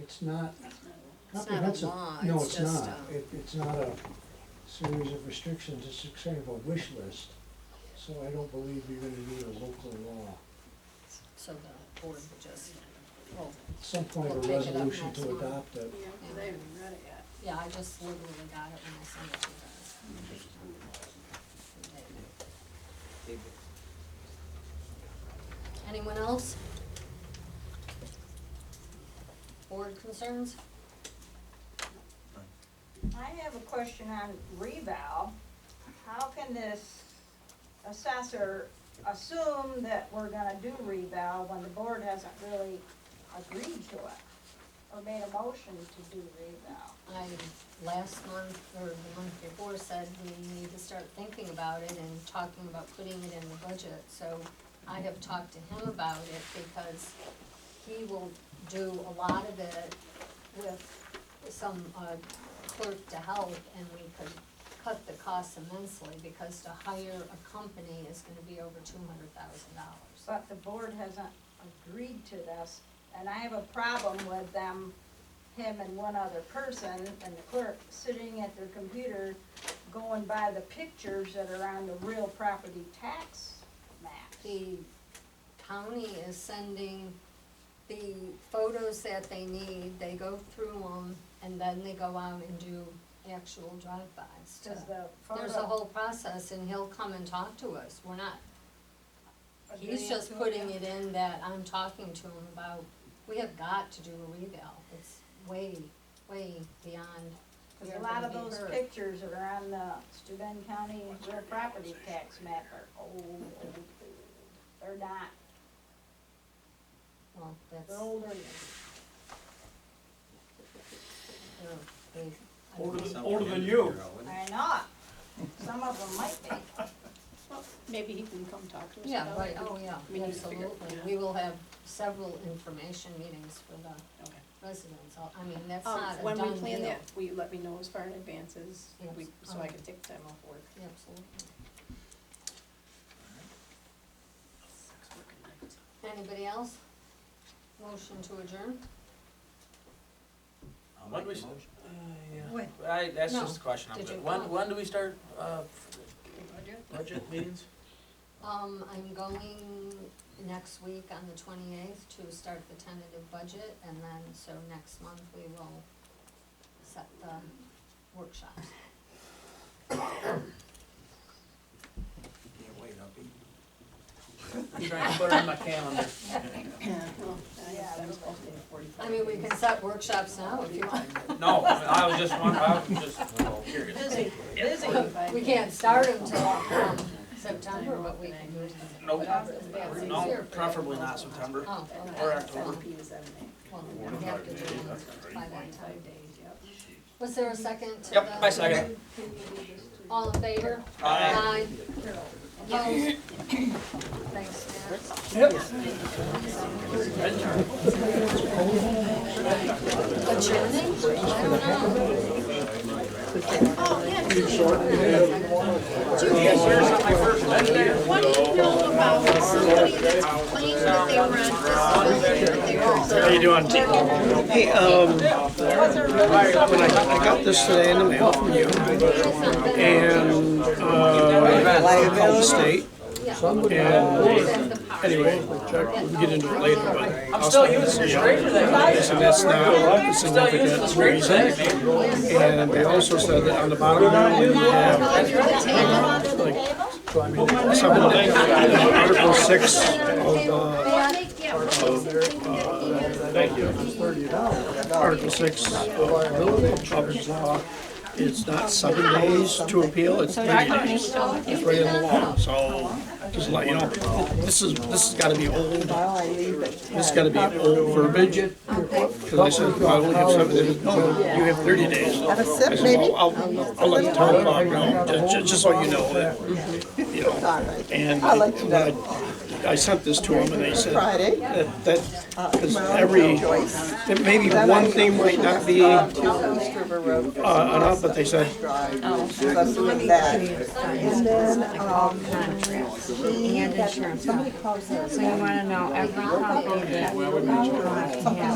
S4: It's not
S5: It's not a
S4: comprehensive.
S5: law,
S4: No,
S5: it's
S4: it's
S5: just,
S4: not. It's not a series of restrictions, it's a kind of a wish list. So I don't believe you're gonna need a local law.
S5: So the board would just, well,
S4: At some point,
S5: We'll
S4: a
S5: take it up
S4: resolution
S5: next
S4: to
S5: month.
S4: adopt it.
S3: Yeah, 'cause I haven't read it yet.
S5: Yeah, I just literally got it when I sent it to you guys. Anyone else? Board concerns?
S8: I have a question on reval. How can this assessor assume that we're gonna do reval when the board hasn't really agreed to it? Or made a motion to do reval?
S5: I, last month, or the month before, said we need to start thinking about it and talking about putting it in the budget. So I have talked to him about it because he will do a lot of it with some clerk to help, and we could cut the costs immensely, because to hire a company is gonna be over $200,000.
S8: But the board hasn't agreed to this, and I have a problem with them, him and one other person, and the clerk sitting at their computer going by the pictures that are on the real property tax maps.
S5: The county is sending the photos that they need, they go through them, and then they go out and do actual drive-bys.
S8: Does the
S5: There's a
S8: photo
S5: whole process, and he'll come and talk to us, we're not, he's
S8: agreeing
S5: just
S8: to it
S5: putting
S8: yet?
S5: it in that I'm talking to him about, we have got to do a reval, it's way, way beyond.
S8: Cause
S5: where
S8: a
S5: we're
S8: lot of
S5: gonna be
S8: those
S5: hurt.
S8: pictures that are on the Steuben County real property tax map are old. They're not,
S5: Well, that's,
S8: they're older.
S13: Older than you.
S8: I know, some of them might be.
S3: Well, maybe he can come talk to us
S5: Yeah,
S3: about
S5: right,
S3: it.
S5: oh, yeah,
S3: We need to figure it
S5: absolutely,
S3: out.
S5: we will have several information meetings for the
S3: Okay.
S5: residents, I mean, that's not a done deal.
S3: When we plan that, will you let me know as far in advance as
S5: Yes,
S3: so I can take time off work?
S5: Absolutely. Anybody else? Motion to adjourn?
S15: When we,
S3: When?
S15: that's
S5: No.
S15: just a question, I'm
S5: Did
S15: good.
S5: you
S15: When,
S5: come?
S15: when do we start,
S3: Budget?
S15: budget meetings?
S5: I'm going next week on the 28th to start the tentative budget, and then, so next month we will set the workshops.
S15: Can't wait, I'll be. I'm trying to put it on my calendar.
S5: I mean, we can set workshops now if you want.
S15: No, I was just curious.
S8: Busy, busy.
S5: We can't start until, September, but we can do it.
S15: Nope.
S5: whatever, if that's easier
S15: No,
S5: for you.
S15: preferably not September.
S5: Oh, okay.
S15: Or October.
S5: Well, we have to do it by that time. Was there a second to the?
S15: Yep, I second.
S5: All in favor?
S15: Aye.
S5: Opposed? Thanks, Matt. Adjourning? I don't know.
S3: Oh, yeah, what do you know about somebody that's claimed that they were on disability?
S13: How you doing? Hey, when I got this today in the mail from you, and, from the state, and anyway, we'll get into it later, but.
S15: I'm still using the scraper that
S13: And that's not a significant reason. And they also said that on the bottom there, you have, like, Article 6 Article 6 of law, it's not 7 days to appeal, it's 30 days. It's right in the law, so just to let you know, this has gotta be old. This has gotta be old verbiage. Cause I said, well, I only have 7 days, no, you have 30 days. I said, well, I'll let the town clock know, just so you know that, you know. And I sent this to them and they said that, cause maybe one thing might not be enough, but they said,
S9: And insurance. So you wanna know every copy that we have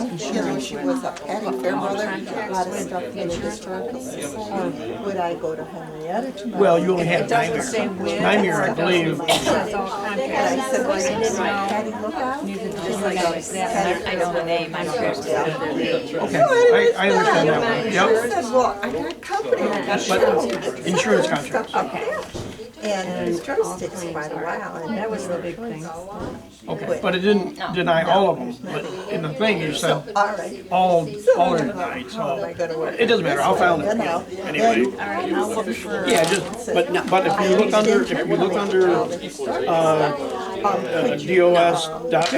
S9: insurance
S6: She was a Patty Fairbrother, a lot of stuff in the historical society. Would I go to Henrietta tomorrow?
S13: well, you only have 9 years. 9 years, I believe.
S6: And I said,
S9: I didn't know. Just like
S6: I know the name, I don't understand.
S13: Okay, I understand that one, yep.
S6: said, well, I got company, I got
S13: But insurance contracts.
S6: Okay. And insurance takes quite a while, and
S9: That was the big thing.
S13: Okay, but it didn't deny all of them, but in the thing you said,
S6: all right.
S13: all are denied, so it doesn't matter, I'll file it anyway.
S6: All right, I'll look for.
S13: Yeah, just, but if you look under, DOS.NY.gov,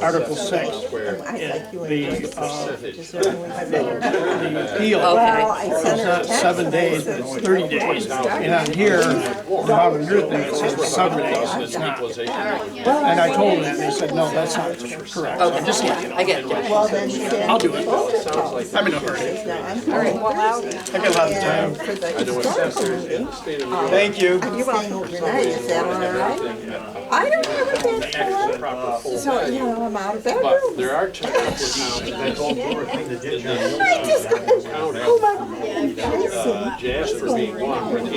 S13: Article 6, the appeal is not 7 days, it's 30 days. And on here, the modern good thing, it says 7 days, it's not. And I told them that, and they said, no, that's not correct. So I'm just letting you know.
S15: I get it.
S6: Well, then you can.
S13: I'll do it. I'm in a hurry. I got a lot of time.
S6: For the historical meeting,
S13: Thank you.
S6: you staying overnight, is that all right? I don't have a bed for, so, you know, I'm out of bed.
S10: But there are towns
S6: I just, oh my God,
S10: Jasper being one, where the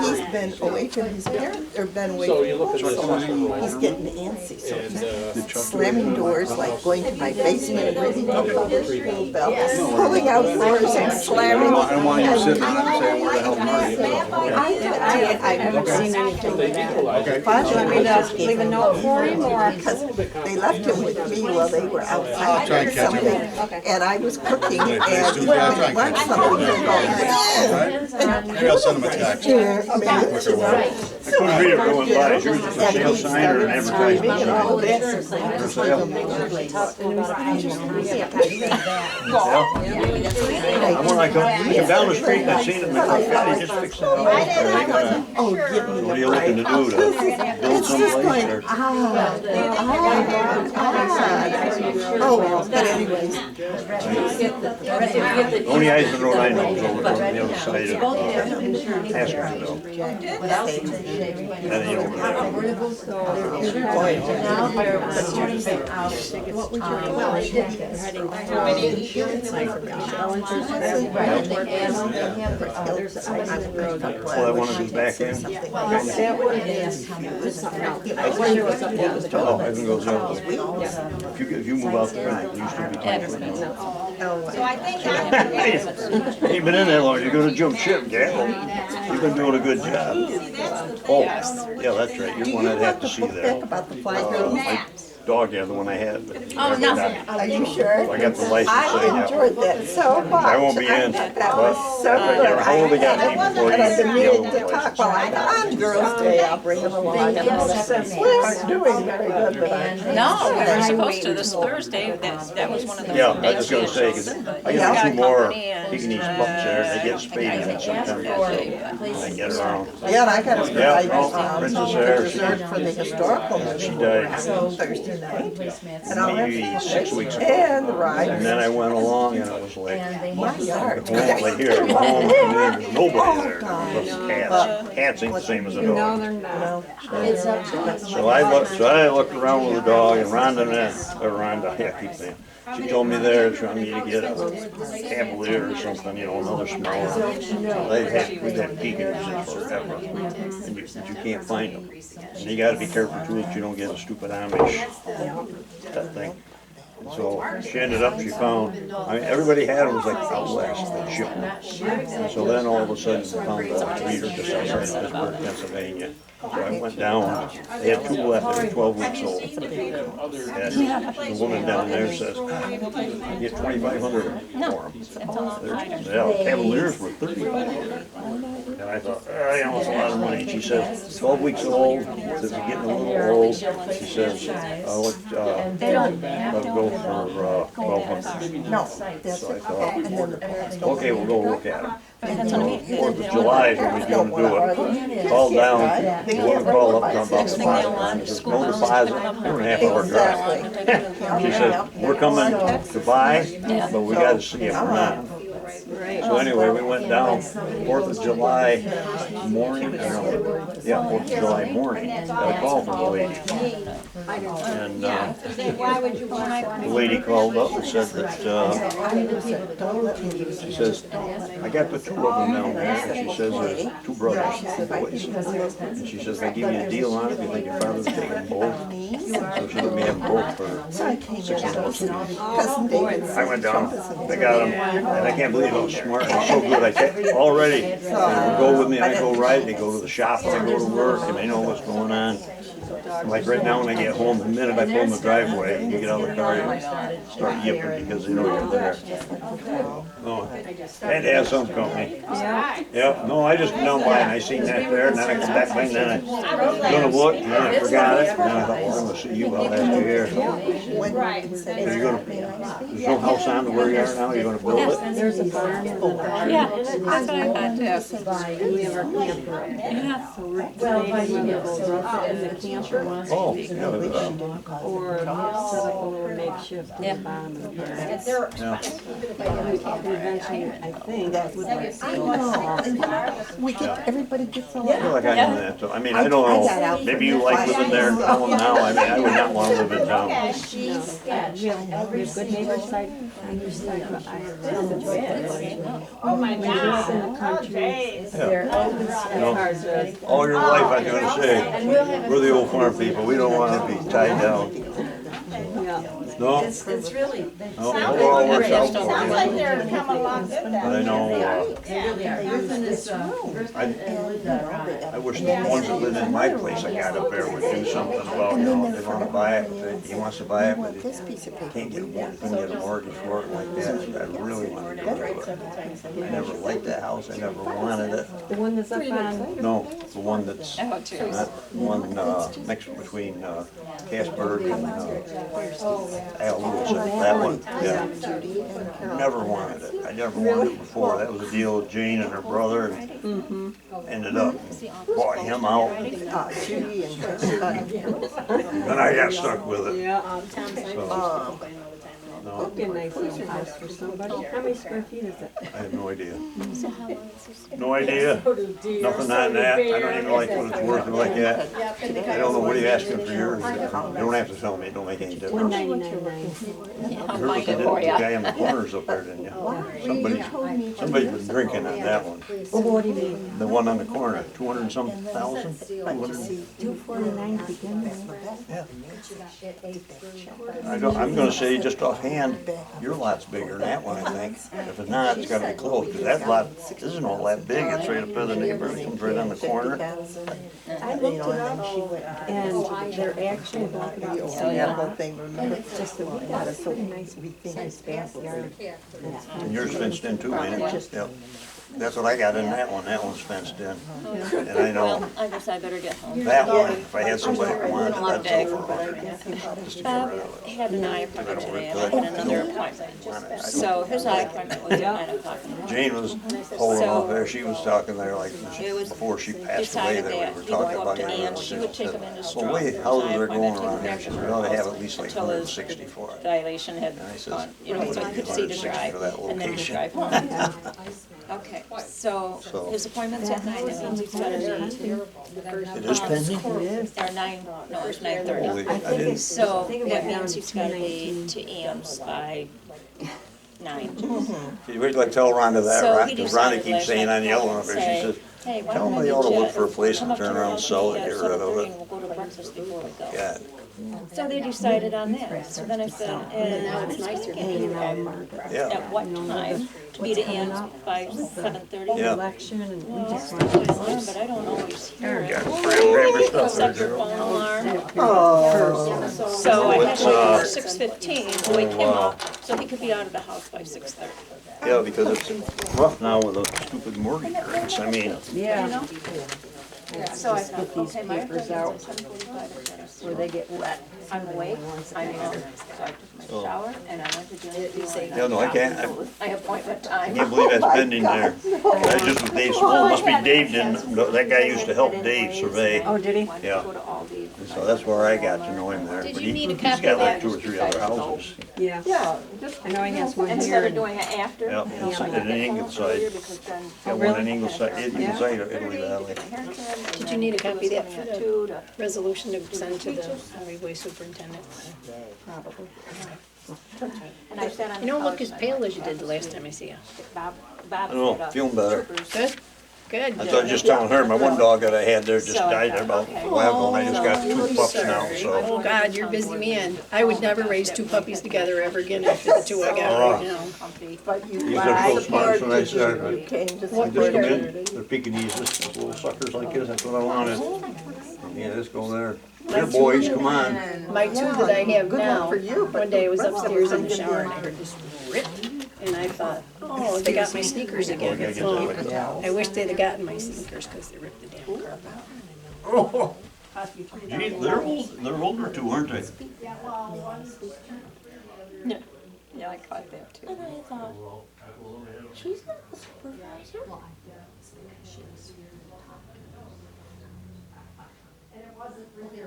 S6: he's been away from his parents, or been away
S10: So
S6: from
S10: you look at
S6: so he's getting antsy, so he's slamming doors, like going to my basement, ringing up the school bell, pulling out doors and slamming.
S18: I don't want you to sit there and say, where the hell are you?
S6: I haven't seen anything like that.
S9: Want me to leave a note for him, or?
S6: Because they left him with me while they were outside or something, and I was cooking, and he wouldn't want something to go.
S18: Maybe I'll send them a text. I couldn't read it going by, it's usually for sale sign or an advertisement sign. For sale. And when I come down the street, I seen it, and I thought, God, he just fixed that all up there.
S6: Oh, give me.
S18: What are you looking to do, to build someplace or?
S6: Oh, well, but anyways.
S18: The only Eisman Road I know is over on the other side of Askersville. And you Oh, I wanna do back end? Oh, Eisman goes over. If you move out there, it used to be 20
S8: So I think
S18: You ain't been in there long, you're gonna jump ship, gal. You've been doing a good job. Oh, yeah, that's right, you're one I'd have to see there.
S6: About the flag girls.
S18: My dog, yeah, the one I had. But
S6: Oh, nothing. Are you sure?
S18: I got the license,
S6: I enjoyed that so much.
S18: I won't be in.
S6: That was so good.
S18: Yeah, how old they got me before
S6: And I've been
S18: you
S6: meaning
S18: the
S6: to
S18: other
S6: talk,
S18: place?
S6: well, on Girls' Day, I'll bring them along. And all that. Well, I'm doing very good, but I'm.
S7: No, we were supposed to this Thursday, that was one of the.
S18: Yeah, I was just gonna say, 'cause I got two more Pekingese pups there, they get spayed in September, so I get around.
S6: Yeah, and I got to
S18: Yeah,
S6: provide,
S18: Princess Air, she
S6: dessert for the historical
S18: she
S6: meeting
S18: died
S6: Thursday night. And I'll have
S18: maybe 6 weeks ago.
S6: and the ride.
S18: And then I went along and it was like,
S6: My yard.
S18: like here, home, there's nobody there. Just cats. Cats ain't the same as a
S9: No,
S18: dog.
S9: they're not.
S18: So I looked around with the dog and Rhonda, yeah, I keep saying, she told me there, trying me to get a cavalier or something, you know, another small one. We've had Pekingese forever, and you can't find them. And you gotta be careful too that you don't get a stupid Amish, that thing. And so she ended up, she found, I mean, everybody had them was like out west, they shipped them. And so then all of a sudden, we found a breeder just outside of Pittsburgh, Pennsylvania. So I went down, they had 2 left, they were 12 weeks old. And the woman down there says, I get 2,500 for them. Yeah, Cavaliers were 3,500. And I thought, you know, it's a lot of money. She says, 12 weeks old, says you're getting a little old. She says, I'll go for 1,200.
S6: No,
S18: So I thought, okay, we'll go look at them. 4th of July is when we're gonna do it. Called down, the woman called up about the deposit. There's no deposit, 2.5 hour drive. She said, we're coming to buy, but we gotta see if we're not. So anyway, we went down 4th of July morning, or no, yeah, 4th of July morning, got a call from the lady. And, the lady called up and said that, she says, I got the 2 of them down there, and she says there's 2 brothers, 2 boys. And she says, they give you a deal on it, you think your father's taking them both? So she let me have them both for $600 apiece. I went down, I got them, and I can't believe how smart, and so good, I can't, already, they go with me, and I go ride, they go to the shop, and I go to work, and they know what's going on. Like right now when I get home, the minute I pull in the driveway, you get out of the car and start yipping because they know you're there. No, I had to have some company. Yep, no, I just went down by and I seen that there, and then I come back by and then I was gonna look, and then I forgot it, and then I thought, well, I'm gonna see you while after here. So you're gonna, there's no house on to where you are now, you're gonna build it?
S9: There's a barn and then a barn.
S3: Yeah, that's what I thought too.
S9: And we have our camper up there. So we're deciding whether we'll drop it in the camper wants to
S18: Oh,
S9: be
S18: yeah,
S9: or set up a little makeshift in the bottom of the barn. Eventually, I think, would like to go
S11: We get, everybody gets along.
S18: I feel like I know that, so, I mean, I don't know, maybe you like living there in town now, I mean, I would not wanna live in town.
S9: we have good neighbors side on each side, but I don't enjoy it.
S8: Oh my
S9: When you live in the
S8: God.
S9: country,
S18: Yeah.
S9: they're open as far as
S18: All your life, I'm gonna say, we're the old farm people, we don't wanna be tied down. No?
S9: It's really.
S18: No, it all works out for
S8: Sounds like
S18: you.
S8: they're coming along good
S18: But
S8: then.
S18: I know, I wish the ones that live in my place I got up there would do something about, you know, if they wanna buy it, he wants to buy it, but he can't get a mortgage, couldn't get a mortgage for it like that, so I really wanna do it. I never liked that house, I never wanted it.
S9: The one that's up on.
S18: No, the one that's, not the one, mixed between, Casper and, Al Lewis, that one, yeah. Never wanted it, I never wanted it before, that was a deal with Jane and her brother, and ended up, bought him out, and then I got stuck with it.
S9: Yeah.
S18: So, no,
S9: It'd be a nice little house for somebody. How many square feet is it?
S18: I have no idea. No idea, nothing on that, I don't even like what it's worth or like that. I don't know, what are you asking for yours? You don't have to tell me, it don't make any difference.
S9: $199.9.
S18: Yours, the guy in the corners up there, didn't you? Somebody's been drinking on that one.
S9: Well, what do you mean?
S18: The one on the corner, 200 and some thousand?
S9: 249 to begin with.
S18: Yeah. I'm gonna say just offhand, your lot's bigger than that one, I think. If it's not, it's gotta be close, because that lot isn't all that big, it's right up by the neighborhood, it comes right on the corner.
S9: I looked it up, and they're actually about the same. It's just that we got a so nice backyard.
S18: And yours fenced in too, ain't it? Yep. That's what I got in that one's fenced in. And I know,
S7: I guess I better get home.
S18: that one, if I had somebody that wanted it, I'd sell for $100, just to get rid of it.
S7: Had an eye appointment today and I had another appointment. So his eye appointment was at 9 o'clock in the morning.
S18: Jane was holding off there, she was talking there like, before she passed away,
S7: Decided
S18: that
S7: that
S18: we were
S7: he would
S18: talking
S7: go up
S18: about
S7: to
S18: getting rid
S7: Ann,
S18: of
S7: she would take him in his
S18: Well,
S7: stroke.
S18: wait, houses are going
S7: Appointment,
S18: around
S7: take him
S18: here,
S7: back
S18: she
S7: to
S18: said,
S7: her
S18: we ought to have
S7: house
S18: at least like
S7: until his
S18: 160 for it.
S7: dilation had
S18: And I says,
S7: gone, you know, so he could see the
S18: 160
S7: drive
S18: for that
S7: and then the
S18: location.
S7: drive home. Okay, so his appointment's at 9, that means he's gotta be.
S18: It is pending?
S7: Or 9, no, it's 9:30.
S18: Holy, I didn't,
S7: So that means he's gotta be to Ames by 9.
S18: you wait till I tell Rhonda that,
S7: So he
S18: because Rhonda
S7: decided
S18: keeps
S7: last
S18: saying
S7: night
S18: on the other one up there, she
S7: say,
S18: says,
S7: hey, why
S18: tell
S7: don't
S18: them
S7: I
S18: they
S7: meet
S18: ought to
S7: you
S18: look
S7: at-
S18: for a place
S7: come
S18: and
S7: up to
S18: turn
S7: the
S18: around and
S7: house
S18: sell it,
S7: at
S18: get rid of
S7: 7:30
S18: it.
S7: and we'll go to breakfast before we go.
S18: God,
S7: So they decided on that, so then I said, and it's nicer to you at
S18: yeah.
S7: what time to be to Ann's by 7:30?
S18: Yeah.
S9: Election and we just
S7: But I don't always hear it.
S18: Got grab your stuff
S7: Set
S18: there,
S7: your phone alarm.
S11: Oh.
S7: So I had to wait
S18: What's,
S7: till 6:15 to wake him up, so he could be out of the house by 6:30.
S18: Yeah, because it's rough now with those stupid mortgage rates, I mean,
S9: Yeah.
S7: So I thought,
S9: Get these
S7: okay, my
S9: papers
S7: appointment's
S9: out
S7: at 7:45.
S9: where they get wet.
S7: I'm awake, I'm up, so I took my shower and I went to dinner.
S18: yeah, no, I can't,
S7: My appointment
S18: I
S7: time.
S18: can't believe that's pending there. That's just with Dave Small, must be Dave didn't, that guy used to help Dave survey.
S9: Oh, did he?
S18: Yeah.
S7: Go to Aldi.
S18: And so that's where I got to know him there,
S3: Did
S18: but
S3: you need a
S18: he's
S3: copy
S18: got
S3: of
S18: like
S3: that?
S18: 2 or 3 other houses.
S9: Yeah.
S11: Yeah, just.
S9: I know he has one here.
S8: Instead of doing it after.
S18: Yeah,
S8: you know,
S18: and
S8: like
S18: then
S8: the
S18: Ingleside.
S8: because then-
S18: Got one in Ingleside, Ingleside or Italy Valley.
S3: Did you need a copy of that for
S8: Coming at
S3: the
S8: 2 to-
S3: resolution to send to the highway superintendent?
S11: Probably.
S8: And I said on
S3: You don't look as
S8: the
S3: pale as you did the last time I see you.
S8: Bob
S18: I know,
S8: said,
S18: feeling better.
S3: Good? Good.
S18: I was just telling her, my one dog that I had there just died there about a while ago, and I just got
S3: Oh,
S18: 2 pups now, so.
S3: Oh, God, you're a busy man. I would never raise 2 puppies together ever again after the 2 I got right now.
S11: But you
S18: These are so smart, so I
S11: supported, you came to
S18: I just
S11: support
S18: come
S11: her.
S18: in, they're Pekingese, just little suckers like this, that's what I wanted. Yeah, just go there. Your boys, come on.
S3: My 2 that I have
S11: Good
S3: now,
S11: one for you, but
S3: one day I was
S11: the rest of
S3: upstairs
S11: us
S3: in the
S11: didn't
S3: shower
S11: do
S3: and I heard this rip. And I thought, oh, they got my sneakers again.
S18: gotta get that
S3: Oh, I wish they'd have gotten my sneakers because they ripped the damn carpet out.
S18: Oh, gee, they're older too, aren't they?
S8: yeah, well, one's.
S9: Yeah, I caught that too.
S11: And I thought, she's not the supervisor.
S5: Well, I thought it was because she was here to talk.
S8: And it wasn't really.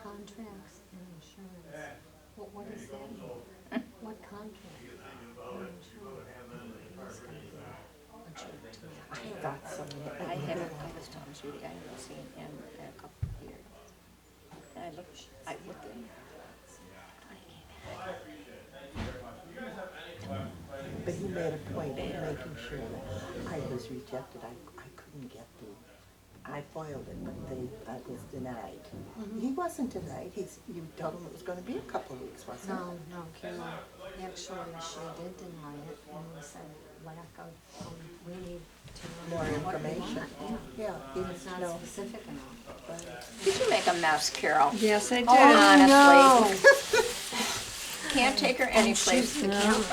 S5: Contracts and insurance. Well, what does that mean? What contract? And insurance?
S9: I thought so. I was telling Judy, I haven't seen him in a couple of years. And I looked at him.
S11: But he made a point of making sure that I was rejected, I couldn't get through. I foiled it, but I was denied. He wasn't denied, you told him it was gonna be a couple of weeks, wasn't it?
S5: No, Carol, actually, she did deny it, and we said lack of, we need to know
S11: More
S5: what we
S11: information.
S5: want.
S11: Yeah, he
S5: It's
S11: didn't
S5: not
S11: know.
S5: specific enough, but.
S9: Did you make a mess, Carol?
S5: Yes, I did.
S9: Honestly. Can't take her any place to camp.